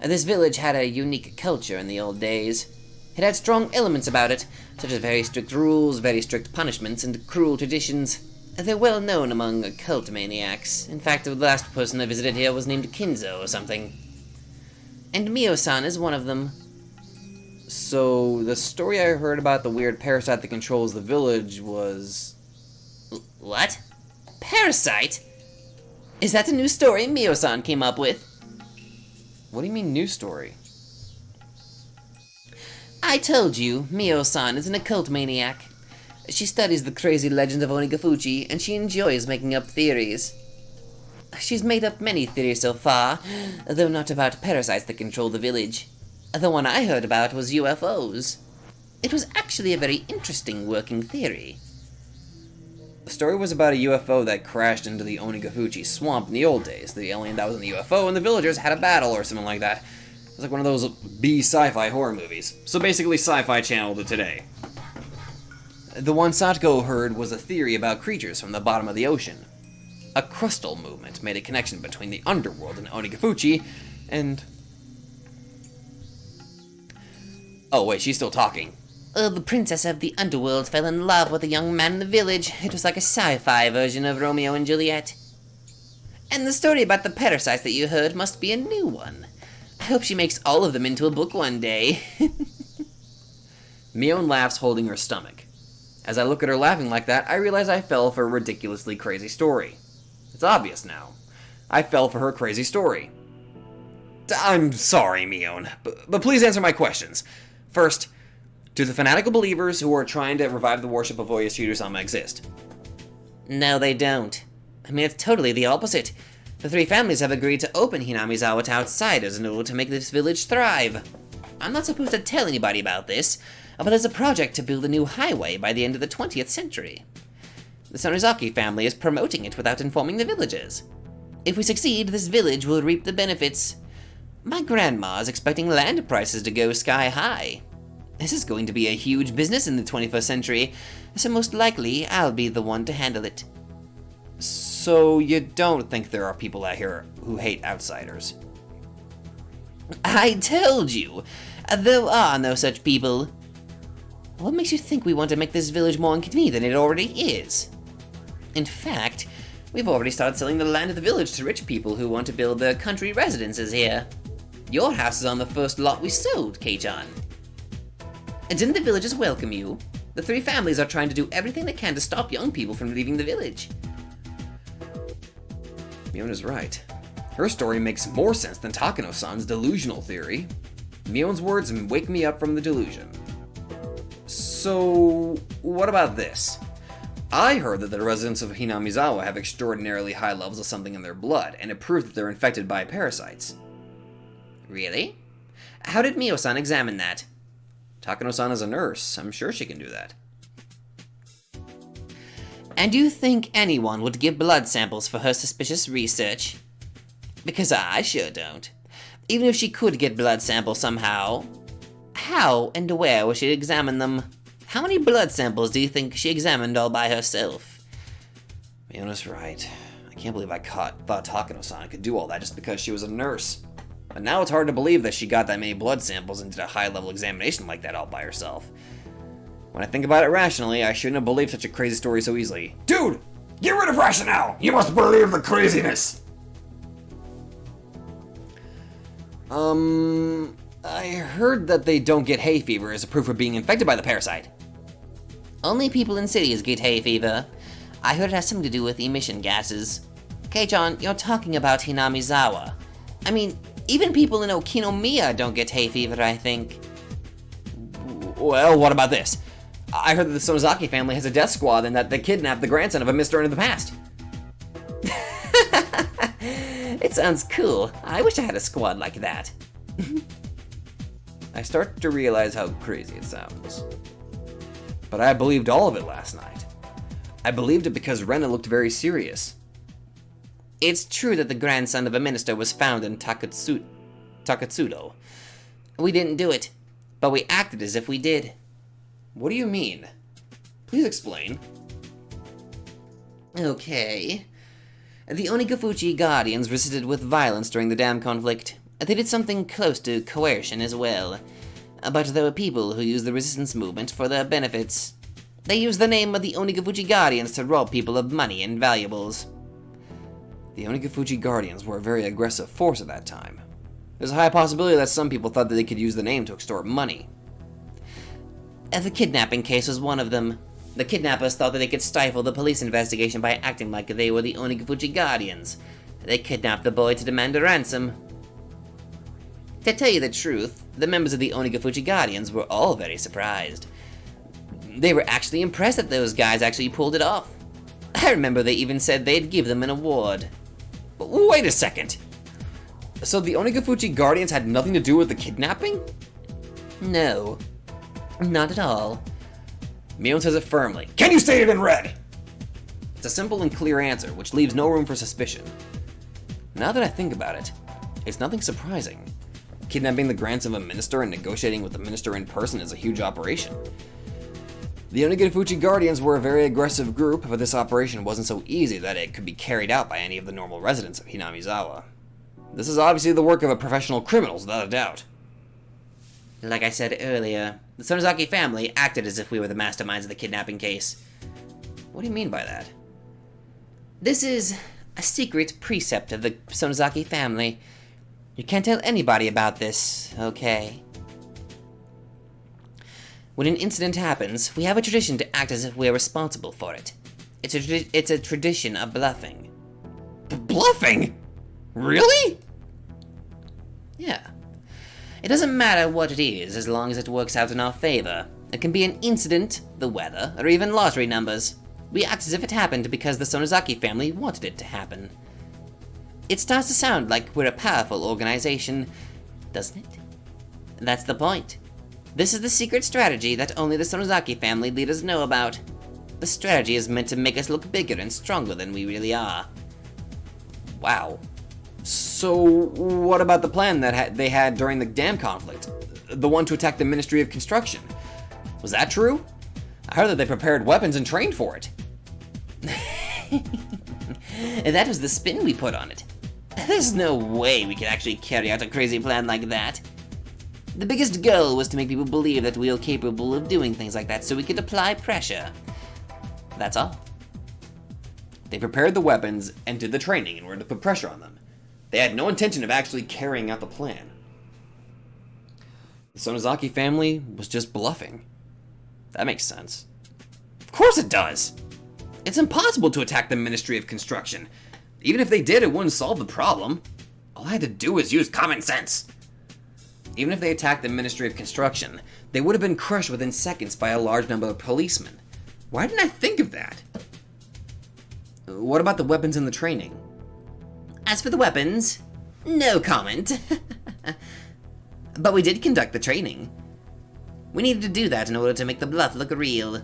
This village had a unique culture in the old days. It had strong elements about it, such as very strict rules, very strict punishments, and cruel traditions. They're well known among occult maniacs. In fact, the last person I visited here was named Kinzo or something. And Mio-san is one of them. So, the story I heard about the weird parasite that controls the village was... What? Parasite? Is that a new story Mio-san came up with? What do you mean, new story? I told you, Mio-san is an occult maniac. She studies the crazy legend of Onigafuchi, and she enjoys making up theories. She's made up many theories so far, though not about parasites that control the village. The one I heard about was UFOs. It was actually a very interesting working theory. The story was about a UFO that crashed into the Onigafuchi swamp in the old days. The alien that was in the UFO and the villagers had a battle or something like that. It was like one of those B sci-fi horror movies. So basically Sci-Fi Channel to today. The one Satoko heard was a theory about creatures from the bottom of the ocean. A crustal movement made a connection between the underworld and Onigafuchi, and... Oh wait, she's still talking. The princess of the underworld fell in love with a young man in the village. It was like a sci-fi version of Romeo and Juliet. And the story about the parasites that you heard must be a new one. I hope she makes all of them into a book one day. Mion laughs, holding her stomach. As I look at her laughing like that, I realize I fell for a ridiculously crazy story. It's obvious now. I fell for her crazy story. I'm sorry, Mion, but please answer my questions. First, do the fanatical believers who are trying to revive the worship of Oyashiro-sama exist? No, they don't. I mean, it's totally the opposite. The three families have agreed to open Hinamizawa to outsiders in order to make this village thrive. I'm not supposed to tell anybody about this, but there's a project to build a new highway by the end of the 20th century. The Sonozaki family is promoting it without informing the villagers. If we succeed, this village will reap the benefits. My grandma is expecting land prices to go sky high. This is going to be a huge business in the 21st century, so most likely I'll be the one to handle it. So you don't think there are people out here who hate outsiders? I told you! There are no such people. What makes you think we want to make this village more inconvenient than it already is? In fact, we've already started selling the land of the village to rich people who want to build their country residences here. Your house is on the first lot we sold, Kei-chan. And didn't the villagers welcome you? The three families are trying to do everything they can to stop young people from leaving the village. Mion is right. Her story makes more sense than Takano-san's delusional theory. Mion's words wake me up from the delusion. So, what about this? I heard that the residents of Hinamizawa have extraordinarily high levels of something in their blood, and it proved that they're infected by parasites. Really? How did Mio-san examine that? Takano-san is a nurse. I'm sure she can do that. And do you think anyone would give blood samples for her suspicious research? Because I sure don't. Even if she could get blood samples somehow, how and where would she examine them? How many blood samples do you think she examined all by herself? Miona's right. I can't believe I thought Takano-san could do all that just because she was a nurse. But now it's hard to believe that she got that many blood samples and did a high-level examination like that all by herself. When I think about it rationally, I shouldn't have believed such a crazy story so easily. Dude, get rid of rationale. You must believe the craziness. I heard that they don't get hay fever as a proof of being infected by the parasite. Only people in cities get hay fever. I heard it has something to do with emission gases. Okay, John, you're talking about Hinamizawa. I mean, even people in Okinomiya don't get hay fever, I think. Well, what about this? I heard that the Sonozaki family has a death squad and that they kidnapped the grandson of a Mr. in the past. It sounds cool. I wish I had a squad like that. I start to realize how crazy it sounds. But I believed all of it last night. I believed it because Rena looked very serious. It's true that the grandson of a minister was found in Takatsudo. We didn't do it, but we acted as if we did. What do you mean? Please explain. Okay. The Onigafuchi Guardians resisted with violence during the dam conflict. They did something close to coercion as well. But there were people who used the resistance movement for their benefits. They used the name of the Onigafuchi Guardians to rob people of money and valuables. The Onigafuchi Guardians were a very aggressive force at that time. There's a high possibility that some people thought that they could use the name to extort money. The kidnapping case was one of them. The kidnappers thought that they could stifle the police investigation by acting like they were the Onigafuchi Guardians. They kidnapped the boy to demand a ransom. To tell you the truth, the members of the Onigafuchi Guardians were all very surprised. They were actually impressed that those guys actually pulled it off. I remember they even said they'd give them an award. Wait a second. So the Onigafuchi Guardians had nothing to do with the kidnapping? No, not at all. Mion says it firmly. Can you state it in red? It's a simple and clear answer, which leaves no room for suspicion. Now that I think about it, it's nothing surprising. Kidnapping the grandson of a minister and negotiating with the minister in person is a huge operation. The Onigafuchi Guardians were a very aggressive group, but this operation wasn't so easy that it could be carried out by any of the normal residents of Hinamizawa. This is obviously the work of a professional criminals, without a doubt. Like I said earlier, the Sonozaki family acted as if we were the masterminds of the kidnapping case. What do you mean by that? This is a secret precept of the Sonozaki family. You can't tell anybody about this, okay? When an incident happens, we have a tradition to act as if we're responsible for it. It's a tradition of bluffing. Bluffing? Really? Yeah. It doesn't matter what it is, as long as it works out in our favor. It can be an incident, the weather, or even lottery numbers. We act as if it happened because the Sonozaki family wanted it to happen. It starts to sound like we're a powerful organization, doesn't it? That's the point. This is the secret strategy that only the Sonozaki family leaders know about. The strategy is meant to make us look bigger and stronger than we really are. Wow. So, what about the plan that they had during the dam conflict? The one to attack the Ministry of Construction? Was that true? I heard that they prepared weapons and trained for it. That was the spin we put on it. There's no way we could actually carry out a crazy plan like that. The biggest goal was to make people believe that we were capable of doing things like that so we could apply pressure. That's all. They prepared the weapons and did the training in order to put pressure on them. They had no intention of actually carrying out the plan. The Sonozaki family was just bluffing. That makes sense. Of course it does! It's impossible to attack the Ministry of Construction. Even if they did, it wouldn't solve the problem. All I had to do was use common sense. Even if they attacked the Ministry of Construction, they would have been crushed within seconds by a large number of policemen. Why didn't I think of that? What about the weapons and the training? As for the weapons, no comment. But we did conduct the training. We needed to do that in order to make the bluff look real.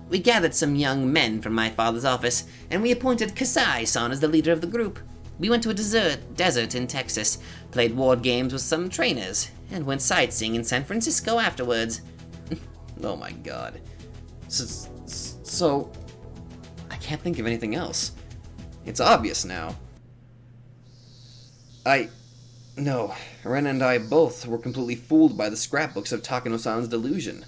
We gathered some young men from my father's office, and we appointed Kasai-san as the leader of the group. We went to a desert in Texas, played ward games with some trainers, and went sightseeing in San Francisco afterwards. Oh my god. So, I can't think of anything else. It's obvious now. No, Rena and I both were completely fooled by the scrapbooks of Takano-san's delusion.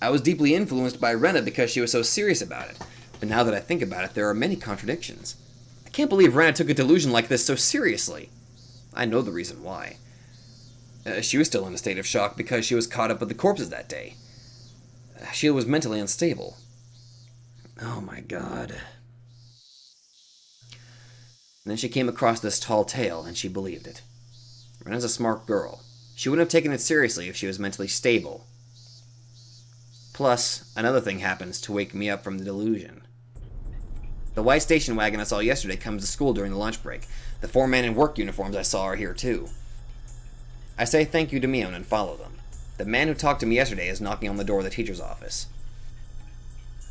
I was deeply influenced by Rena because she was so serious about it, but now that I think about it, there are many contradictions. I can't believe Rena took a delusion like this so seriously. I know the reason why. She was still in a state of shock because she was caught up with the corpses that day. She was mentally unstable. Oh my god. And then she came across this tall tale, and she believed it. Rena's a smart girl. She wouldn't have taken it seriously if she was mentally stable. Plus, another thing happens to wake me up from the delusion. The white station wagon I saw yesterday comes to school during the lunch break. The 4 men in work uniforms I saw are here too. I say thank you to Mion and follow them. The man who talked to me yesterday is knocking on the door of the teacher's office.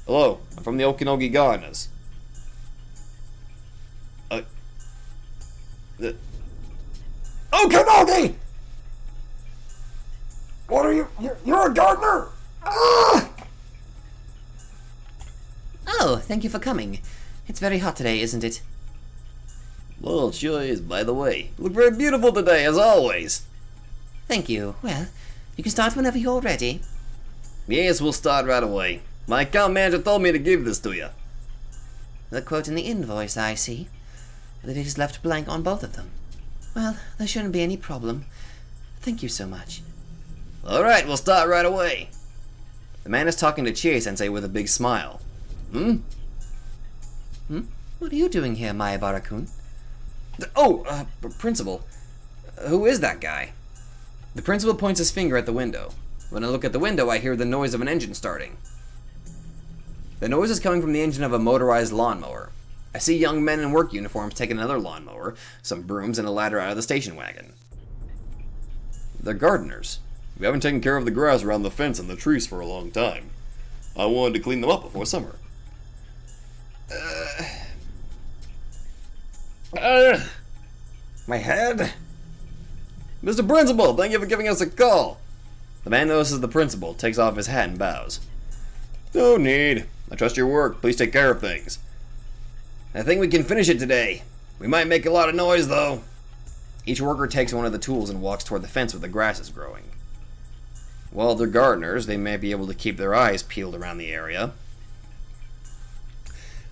Hello, I'm from the Okinogi Gardeners. Okinogi! What are you? You're a gardener? Ah! Oh, thank you for coming. It's very hot today, isn't it? Well, it sure is, by the way. You look very beautiful today, as always. Thank you. Well, you can start whenever you're ready. Yes, we'll start right away. My account manager told me to give this to you. The quote in the invoice, I see. That it is left blank on both of them. Well, there shouldn't be any problem. Thank you so much. Alright, we'll start right away. The man is talking to Chie-sensei with a big smile. What are you doing here, Maebara-kun? Principal. Who is that guy? The principal points his finger at the window. When I look at the window, I hear the noise of an engine starting. The noise is coming from the engine of a motorized lawnmower. I see young men in work uniforms taking another lawnmower, some brooms, and a ladder out of the station wagon. They're gardeners. We haven't taken care of the grass around the fence and the trees for a long time. I wanted to clean them up before summer. My head? Mr. Principal, thank you for giving us a call. The man notices the principal, takes off his hat, and bows. No need. I trust your work. Please take care of things. I think we can finish it today. We might make a lot of noise, though. Each worker takes one of the tools and walks toward the fence where the grass is growing. While they're gardeners, they may be able to keep their eyes peeled around the area.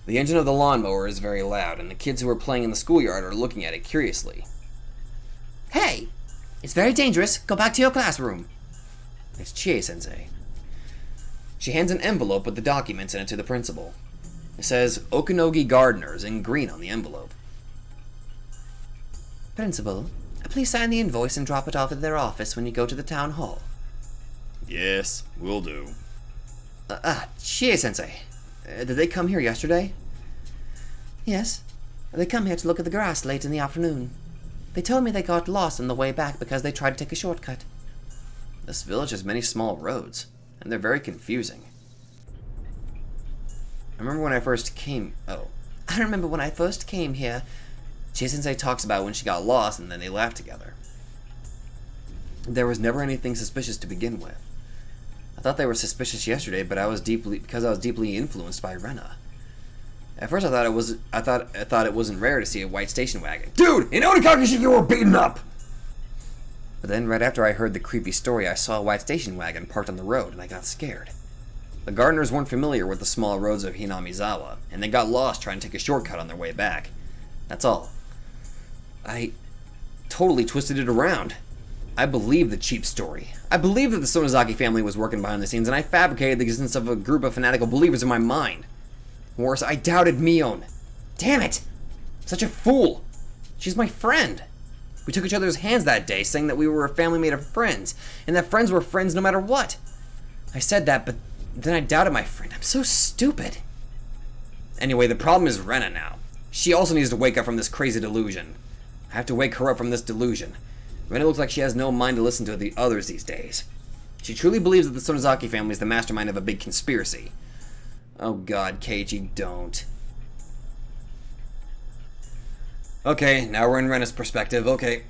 The engine of the lawnmower is very loud, and the kids who are playing in the schoolyard are looking at it curiously. Hey! It's very dangerous. Go back to your classroom. It's Chie-sensei. She hands an envelope with the documents in it to the principal. It says Okinogi Gardeners in green on the envelope. Principal, please sign the invoice and drop it off at their office when you go to the town hall. Yes, will do. Chie-sensei. Did they come here yesterday? Yes. They come here to look at the grass late in the afternoon. They told me they got lost on the way back because they tried to take a shortcut. This village has many small roads, and they're very confusing. I remember when I first came here. Chie-sensei talks about when she got lost and then they laughed together. There was never anything suspicious to begin with. I thought they were suspicious yesterday, but I was deeply influenced by Rena. At first, I thought it wasn't rare to see a white station wagon. Dude, in Onikakushi you were beaten up! But then, right after I heard the creepy story, I saw a white station wagon parked on the road, and I got scared. The gardeners weren't familiar with the small roads of Hinamizawa, and they got lost trying to take a shortcut on their way back. That's all. I totally twisted it around. I believed the cheap story. I believed that the Sonozaki family was working behind the scenes, and I fabricated the existence of a group of fanatical believers in my mind. Worse, I doubted Mion. Damn it! Such a fool! She's my friend. We took each other's hands that day, saying that we were a family made of friends, and that friends were friends no matter what. I said that, but then I doubted my friend. I'm so stupid. Anyway, the problem is Rena now. She also needs to wake up from this crazy delusion. I have to wake her up from this delusion. Rena looks like she has no mind to listen to the others these days. She truly believes that the Sonozaki family is the mastermind of a big conspiracy. Oh god, Keiichi, don't. Okay, now we're in Rena's perspective, okay.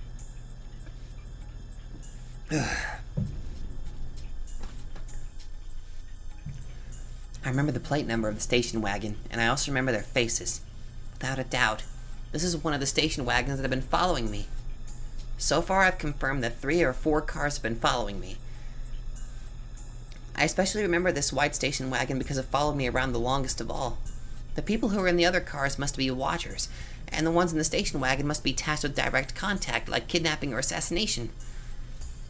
I remember the plate number of the station wagon, and I also remember their faces. Without a doubt, this is one of the station wagons that have been following me. So far, I've confirmed that 3 or 4 cars have been following me. I especially remember this white station wagon because it followed me around the longest of all. The people who were in the other cars must be watchers, and the ones in the station wagon must be tasked with direct contact, like kidnapping or assassination.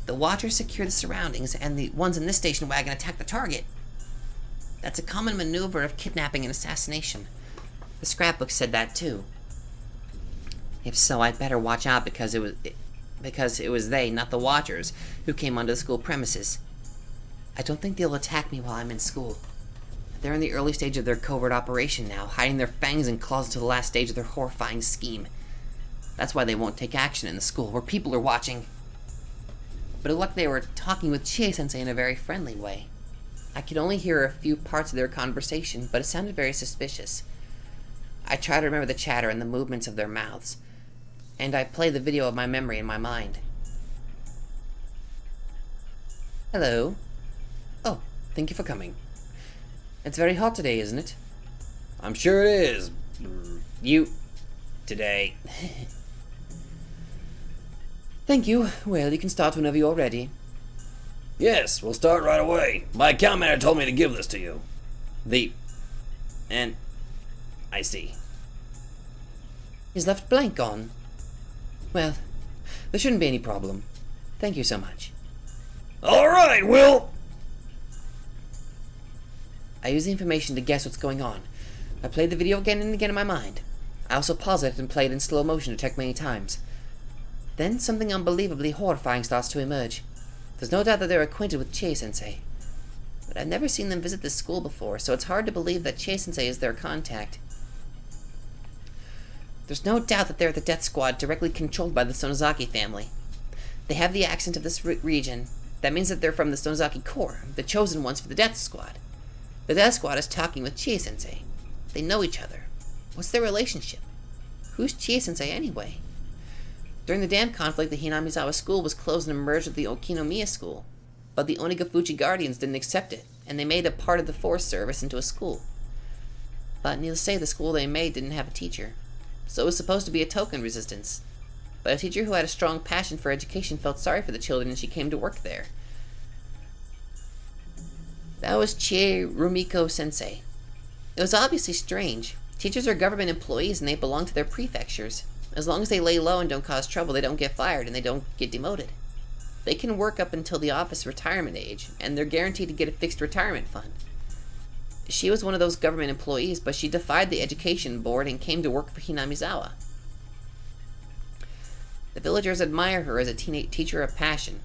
The watchers secure the surroundings, and the ones in this station wagon attack the target. That's a common maneuver of kidnapping and assassination. The scrapbook said that too. If so, I'd better watch out because it was they, not the watchers, who came onto the school premises. I don't think they'll attack me while I'm in school. They're in the early stage of their covert operation now, hiding their fangs and claws until the last stage of their horrifying scheme. That's why they won't take action in the school, where people are watching. But it looked like they were talking with Chie-sensei in a very friendly way. I could only hear a few parts of their conversation, but it sounded very suspicious. I tried to remember the chatter and the movements of their mouths, and I played the video of my memory in my mind. Hello. Oh, thank you for coming. It's very hot today, isn't it? I'm sure it is. You... today. Thank you. Well, you can start whenever you're ready. Yes, we'll start right away. My account manager told me to give this to you. And... I see. He's left blank on. Well, there shouldn't be any problem. Thank you so much. Alright, Will! I use the information to guess what's going on. I played the video again and again in my mind. I also paused it and played in slow motion to check many times. Then something unbelievably horrifying starts to emerge. There's no doubt that they're acquainted with Chie-sensei. But I've never seen them visit this school before, so it's hard to believe that Chie-sensei is their contact. There's no doubt that they're the death squad directly controlled by the Sonozaki family. They have the accent of this region. That means that they're from the Sonozaki Corps, the chosen ones for the death squad. The death squad is talking with Chie-sensei. They know each other. What's their relationship? Who's Chie-sensei anyway? During the dam conflict, the Hinamizawa school was closed and merged with the Okinomiya school. But the Onigafuchi Guardians didn't accept it, and they made a part of the forest service into a school. But needless to say, the school they made didn't have a teacher. So it was supposed to be a token resistance. But a teacher who had a strong passion for education felt sorry for the children and she came to work there. That was Chie Rumiko Sensei. It was obviously strange. Teachers are government employees and they belong to their prefectures. As long as they lay low and don't cause trouble, they don't get fired and they don't get demoted. They can work up until the office retirement age, and they're guaranteed to get a fixed retirement fund. She was one of those government employees, but she defied the education board and came to work for Hinamizawa. The villagers admire her as a teacher of passion.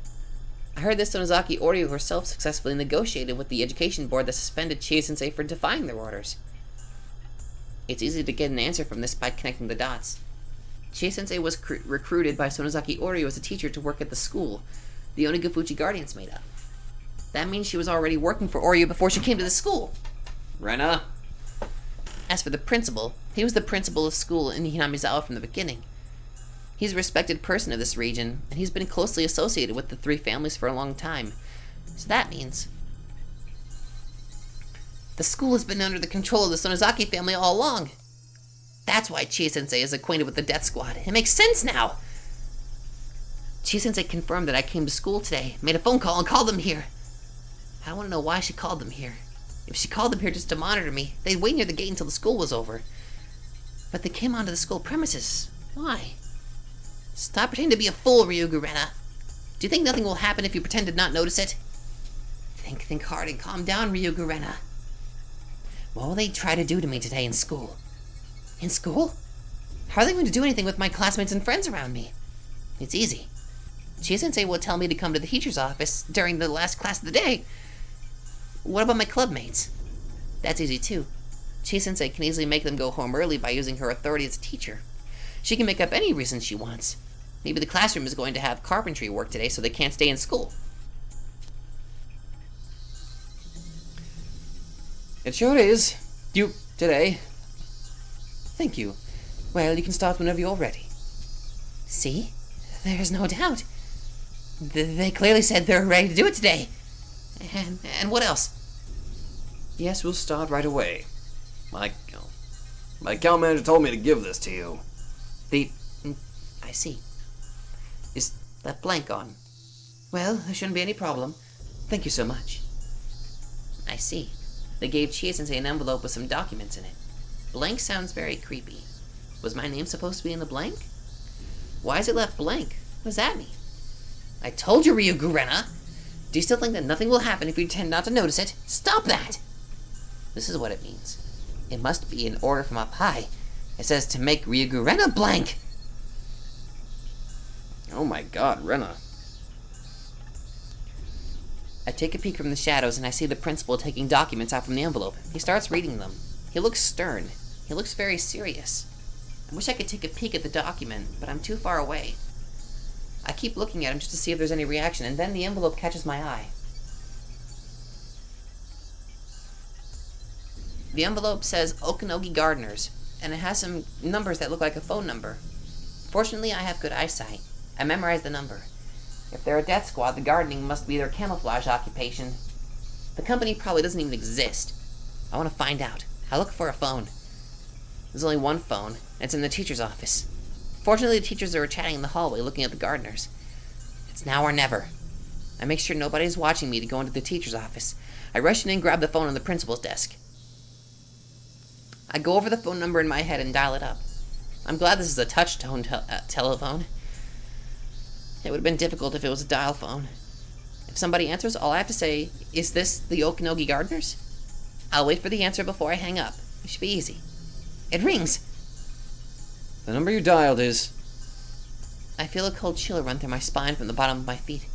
I heard that Sonozaki Oryu herself successfully negotiated with the education board that suspended Chie-sensei for defying their orders. It's easy to get an answer from this by connecting the dots. Chie-sensei was recruited by Sonozaki Oryu as a teacher to work at the school the Onigafuchi Guardians made up. That means she was already working for Oryu before she came to the school. Rena? As for the principal, he was the principal of school in Hinamizawa from the beginning. He's a respected person of this region, and he's been closely associated with the 3 families for a long time. So that means the school has been under the control of the Sonozaki family all along. That's why Chie-sensei is acquainted with the death squad. It makes sense now. Chie-sensei confirmed that I came to school today, made a phone call, and called them here. I want to know why she called them here. If she called them here just to monitor me, they'd wait near the gate until the school was over. But they came onto the school premises. Why? Stop pretending to be a fool, Ryugu Rena. Do you think nothing will happen if you pretend to not notice it? Think hard and calm down, Ryugu Rena. What will they try to do to me today in school? In school? How are they going to do anything with my classmates and friends around me? It's easy. Chie-sensei will tell me to come to the teacher's office during the last class of the day. What about my club mates? That's easy too. Chie-sensei can easily make them go home early by using her authority as a teacher. She can make up any reason she wants. Maybe the classroom is going to have carpentry work today, so they can't stay in school. It sure is. Today. Thank you. Well, you can start whenever you're ready. See? There's no doubt. They clearly said they're ready to do it today. And what else? Yes, we'll start right away. My account manager told me to give this to you. I see. Is that blank on? Well, there shouldn't be any problem. Thank you so much. I see. They gave Chie-sensei an envelope with some documents in it. Blank sounds very creepy. Was my name supposed to be in the blank? Why is it left blank? What does that mean? I told you, Rena! Do you still think that nothing will happen if you pretend not to notice it? Stop that! This is what it means. It must be an order from up high. It says to make Rena blank! Oh my god, Rena. I take a peek from the shadows and I see the principal taking documents out from the envelope. He starts reading them. He looks stern. He looks very serious. I wish I could take a peek at the document, but I'm too far away. I keep looking at him just to see if there's any reaction, and then the envelope catches my eye. The envelope says Okanogi Gardeners, and it has some numbers that look like a phone number. Fortunately, I have good eyesight. I memorized the number. If they're a death squad, the gardening must be their camouflage occupation. The company probably doesn't even exist. I want to find out. I look for a phone. There's only one phone, and it's in the teacher's office. Fortunately, the teachers are chatting in the hallway looking at the gardeners. It's now or never. I make sure nobody's watching me to go into the teacher's office. I rush in and grab the phone on the principal's desk. I go over the phone number in my head and dial it up. I'm glad this is a touch-tone telephone. It would have been difficult if it was a dial phone. If somebody answers, all I have to say, is this the Okanogi Gardeners? I'll wait for the answer before I hang up. It should be easy. It rings! The number you dialed is... I feel a cold chill run through my spine from the bottom of my feet.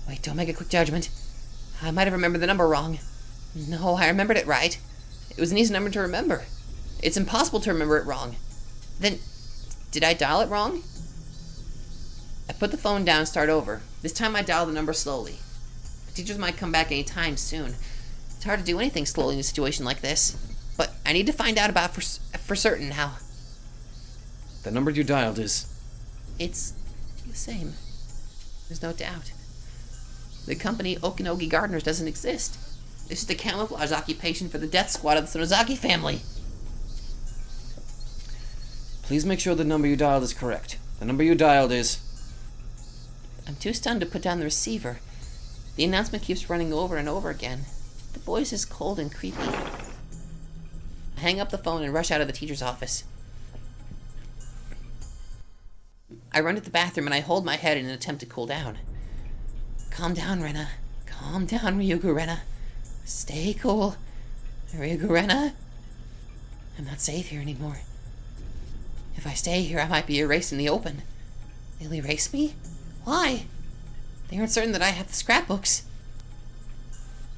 Wait, don't make a quick judgment. I might have remembered the number wrong. No, I remembered it right. It was an easy number to remember. It's impossible to remember it wrong. Then, did I dial it wrong? I put the phone down and start over. This time I dial the number slowly. The teachers might come back any time soon. It's hard to do anything slowly in a situation like this. But I need to find out about for certain how. The number you dialed is... It's the same. There's no doubt. The company Okanogi Gardeners doesn't exist. This is the camouflage occupation for the death squad of the Sonozaki family. Please make sure the number you dialed is correct. The number you dialed is... I'm too stunned to put down the receiver. The announcement keeps running over and over again. The voice is cold and creepy. I hang up the phone and rush out of the teacher's office. I run to the bathroom and I hold my head in an attempt to cool down. Calm down, Rena. Calm down, Rena. Stay cool. Rena. I'm not safe here anymore. If I stay here, I might be erased in the open. They'll erase me? Why? They aren't certain that I have the scrapbooks.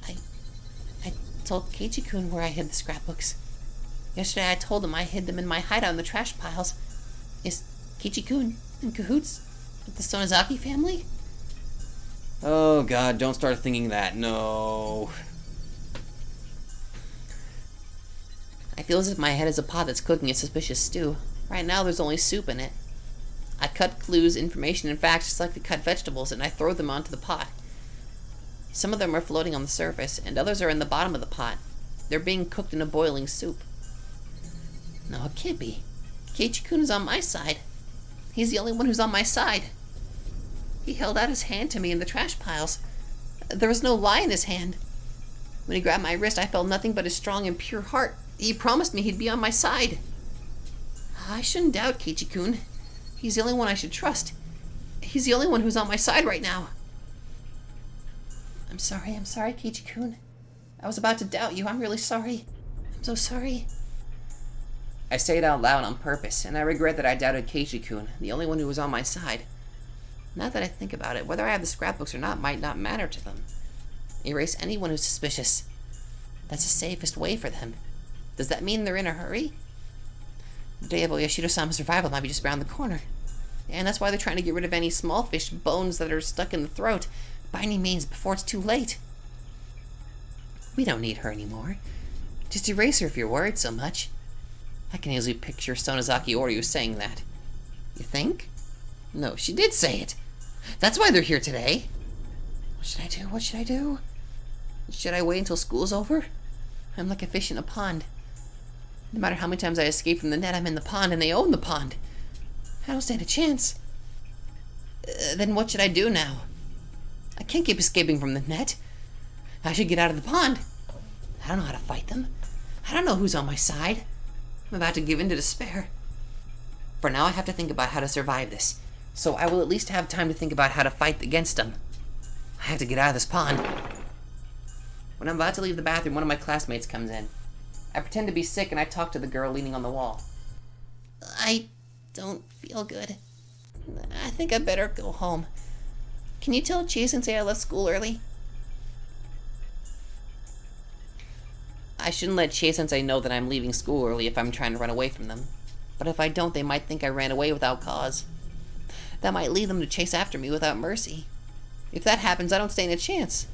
I told Keiichi-kun where I hid the scrapbooks. Yesterday I told him I hid them in my hideout in the trash piles. Is Keiichi-kun in cahoots with the Sonozaki family? Oh god, don't start thinking that. No. I feel as if my head is a pot that's cooking a suspicious stew. Right now there's only soup in it. I cut clues, information, and facts just like to cut vegetables, and I throw them onto the pot. Some of them are floating on the surface, and others are in the bottom of the pot. They're being cooked in a boiling soup. No, it can't be. Keiichi-kun is on my side. He's the only one who's on my side. He held out his hand to me in the trash piles. There was no lie in his hand. When he grabbed my wrist, I felt nothing but his strong and pure heart. He promised me he'd be on my side. I shouldn't doubt Keiichi-kun. He's the only one I should trust. He's the only one who's on my side right now. I'm sorry, Keiichi-kun. I was about to doubt you. I'm really sorry. I'm so sorry. I say it out loud on purpose, and I regret that I doubted Keiichi-kun, the only one who was on my side. Now that I think about it, whether I have the scrapbooks or not might not matter to them. Erase anyone who's suspicious. That's the safest way for them. Does that mean they're in a hurry? The day of Oyashiro-sama's survival might be just around the corner. And that's why they're trying to get rid of any small fish bones that are stuck in the throat, by any means, before it's too late. We don't need her anymore. Just erase her if you're worried so much. I can easily picture Sonozaki Oryu saying that. You think? No, she did say it. That's why they're here today. What should I do? What should I do? Should I wait until school's over? I'm like a fish in a pond. No matter how many times I escape from the net, I'm in the pond, and they own the pond. I don't stand a chance. Then what should I do now? I can't keep escaping from the net. I should get out of the pond. I don't know how to fight them. I don't know who's on my side. I'm about to give in to despair. For now, I have to think about how to survive this. So I will at least have time to think about how to fight against them. I have to get out of this pond. When I'm about to leave the bathroom, one of my classmates comes in. I pretend to be sick and I talk to the girl leaning on the wall. I don't feel good. I think I better go home. Can you tell Chie-sensei I left school early? I shouldn't let Chie-sensei know that I'm leaving school early if I'm trying to run away from them. But if I don't, they might think I ran away without cause. That might lead them to chase after me without mercy. If that happens, I don't stand a chance.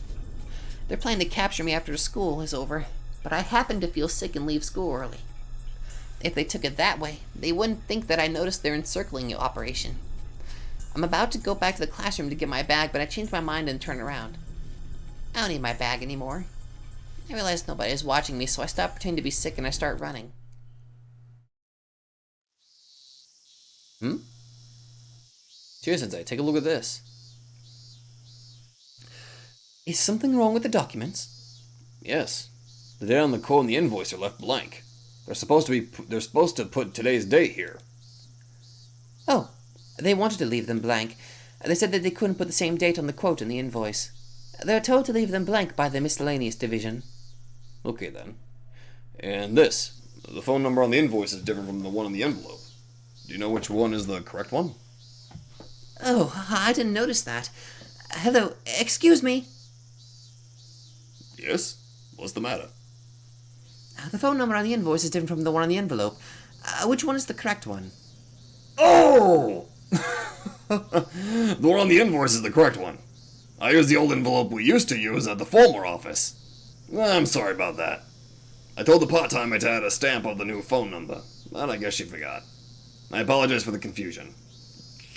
They're planning to capture me after school is over, but I happen to feel sick and leave school early. If they took it that way, they wouldn't think that I noticed their encircling operation. I'm about to go back to the classroom to get my bag, but I change my mind and turn around. I don't need my bag anymore. I realize nobody is watching me, so I stop pretending to be sick and I start running. Chie-sensei, take a look at this. Is something wrong with the documents? Yes. The date on the quote and the invoice are left blank. They're supposed to put today's date here. Oh, they wanted to leave them blank. They said that they couldn't put the same date on the quote and the invoice. They're told to leave them blank by the miscellaneous division. Okay then. And this. The phone number on the invoice is different from the one on the envelope. Do you know which one is the correct one? Oh, I didn't notice that. Hello, excuse me. Yes? What's the matter? The phone number on the invoice is different from the one on the envelope. Which one is the correct one? Oh! The one on the invoice is the correct one. I used the old envelope we used to use at the former office. I'm sorry about that. I told the part-time to add a stamp of the new phone number, but I guess she forgot. I apologize for the confusion.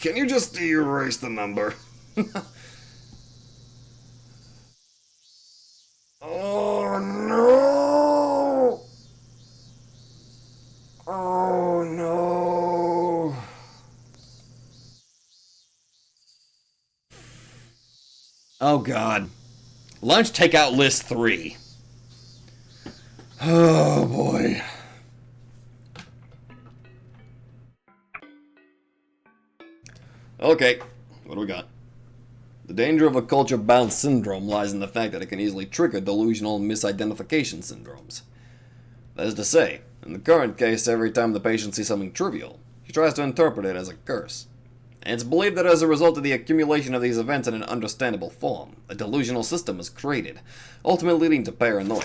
Can you just erase the number? Oh no! Oh no! Oh god. Lunch takeout list 3. Oh boy. Okay, what do we got? The danger of a culture-bound syndrome lies in the fact that it can easily trigger delusional misidentification syndromes. That is to say, in the current case, every time the patient sees something trivial, he tries to interpret it as a curse. And it's believed that as a result of the accumulation of these events in an understandable form, a delusional system is created, ultimately leading to paranoia.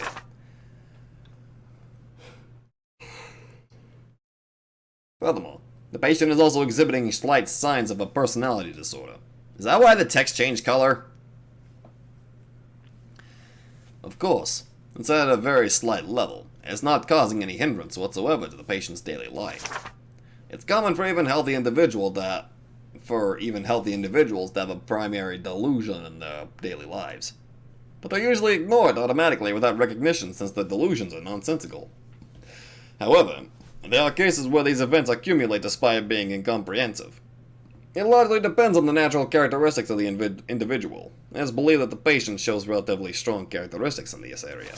Furthermore, the patient is also exhibiting slight signs of a personality disorder. Is that why the text changed color? Of course, it's at a very slight level, and it's not causing any hindrance whatsoever to the patient's daily life. It's common for even healthy individuals to have a primary delusion in their daily lives. But they're usually ignored automatically without recognition since the delusions are nonsensical. However, there are cases where these events accumulate despite being incomprehensive. It largely depends on the natural characteristics of the individual, and it's believed that the patient shows relatively strong characteristics in this area.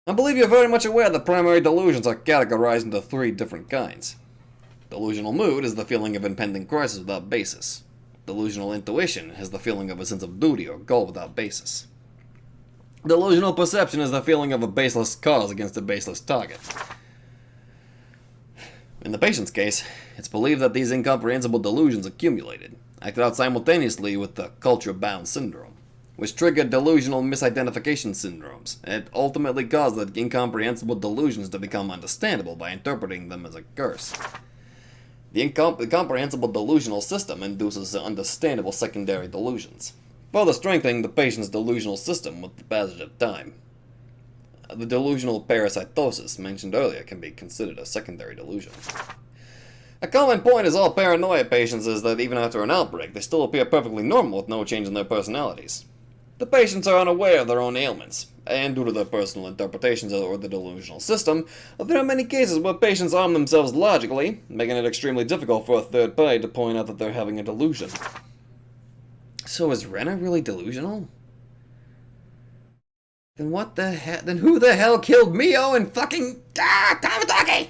I believe you're very much aware that primary delusions are categorized into 3 different kinds. Delusional mood is the feeling of impending crisis without basis. Delusional intuition is the feeling of a sense of duty or goal without basis. Delusional perception is the feeling of a baseless cause against a baseless target. In the patient's case, it's believed that these incomprehensible delusions accumulated, acted out simultaneously with the culture-bound syndrome, which triggered delusional misidentification syndromes, and ultimately caused the incomprehensible delusions to become understandable by interpreting them as a curse. The incomprehensible delusional system induces understandable secondary delusions, further strengthening the patient's delusional system with the passage of time. The delusional parasitosis mentioned earlier can be considered a secondary delusion. A common point is all paranoia patients is that even after an outbreak, they still appear perfectly normal with no change in their personalities. The patients are unaware of their own ailments, and due to their personal interpretations or the delusional system, there are many cases where patients arm themselves logically, making it extremely difficult for a third party to point out that they're having a delusion. So is Rena really delusional? Then what the hell? Then who the hell killed Mion and fucking Sonozaki?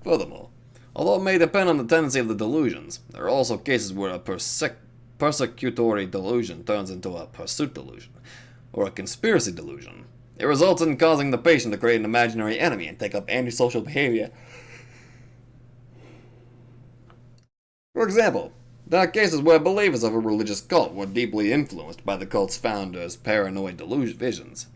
Furthermore, although it may depend on the tendency of the delusions, there are also cases where a persecutory delusion turns into a pursuit delusion, or a conspiracy delusion. It results in causing the patient to create an imaginary enemy and take up antisocial behavior. For example, there are cases where believers of a religious cult were deeply influenced by the cult's founder's paranoid visions,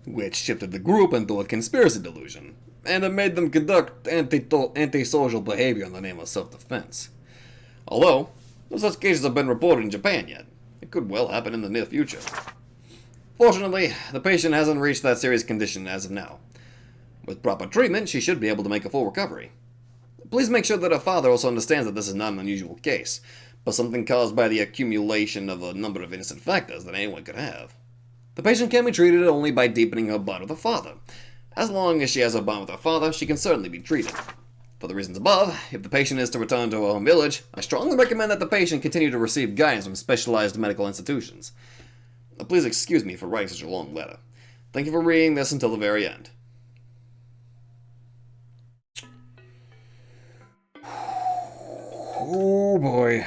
which shifted the group into a conspiracy delusion, and it made them conduct antisocial behavior in the name of self-defense. Although, no such cases have been reported in Japan yet. It could well happen in the near future. Fortunately, the patient hasn't reached that serious condition as of now. With proper treatment, she should be able to make a full recovery. Please make sure that her father also understands that this is not an unusual case, but something caused by the accumulation of a number of innocent factors that anyone could have. The patient can be treated only by deepening her bond with her father. As long as she has a bond with her father, she can certainly be treated. For the reasons above, if the patient is to return to her home village, I strongly recommend that the patient continue to receive guidance from specialized medical institutions. Please excuse me for writing such a long letter. Thank you for reading this until the very end. Oh boy.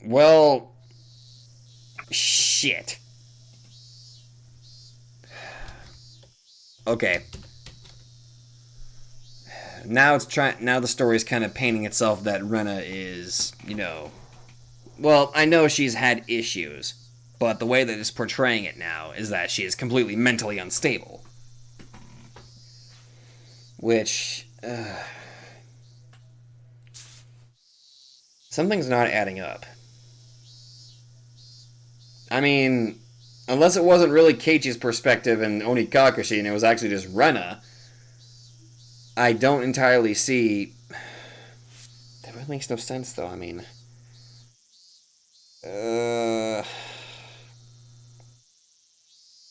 Well, shit. Okay. Now the story is kind of painting itself that Rena is, well, I know she's had issues, but the way that it's portraying it now is that she is completely mentally unstable. Which, something's not adding up. I mean, unless it wasn't really Keiichi's perspective and Onikakushi and it was actually just Rena, I don't entirely see... That really makes no sense, though. I mean...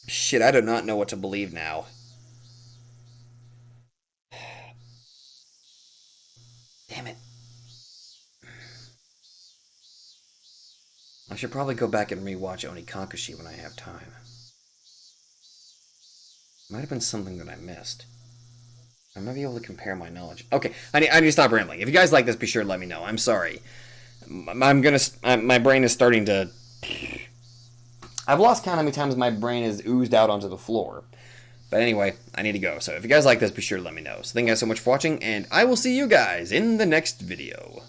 Shit, I do not know what to believe now. Damn it. I should probably go back and rewatch Onikakushi when I have time. Might have been something that I missed. I might be able to compare my knowledge. Okay, I need to stop rambling. If you guys like this, be sure to let me know. I'm sorry. My brain is starting to... I've lost count how many times my brain has oozed out onto the floor. But anyway, I need to go. So if you guys like this, be sure to let me know. So thank you guys so much for watching, and I will see you guys in the next video.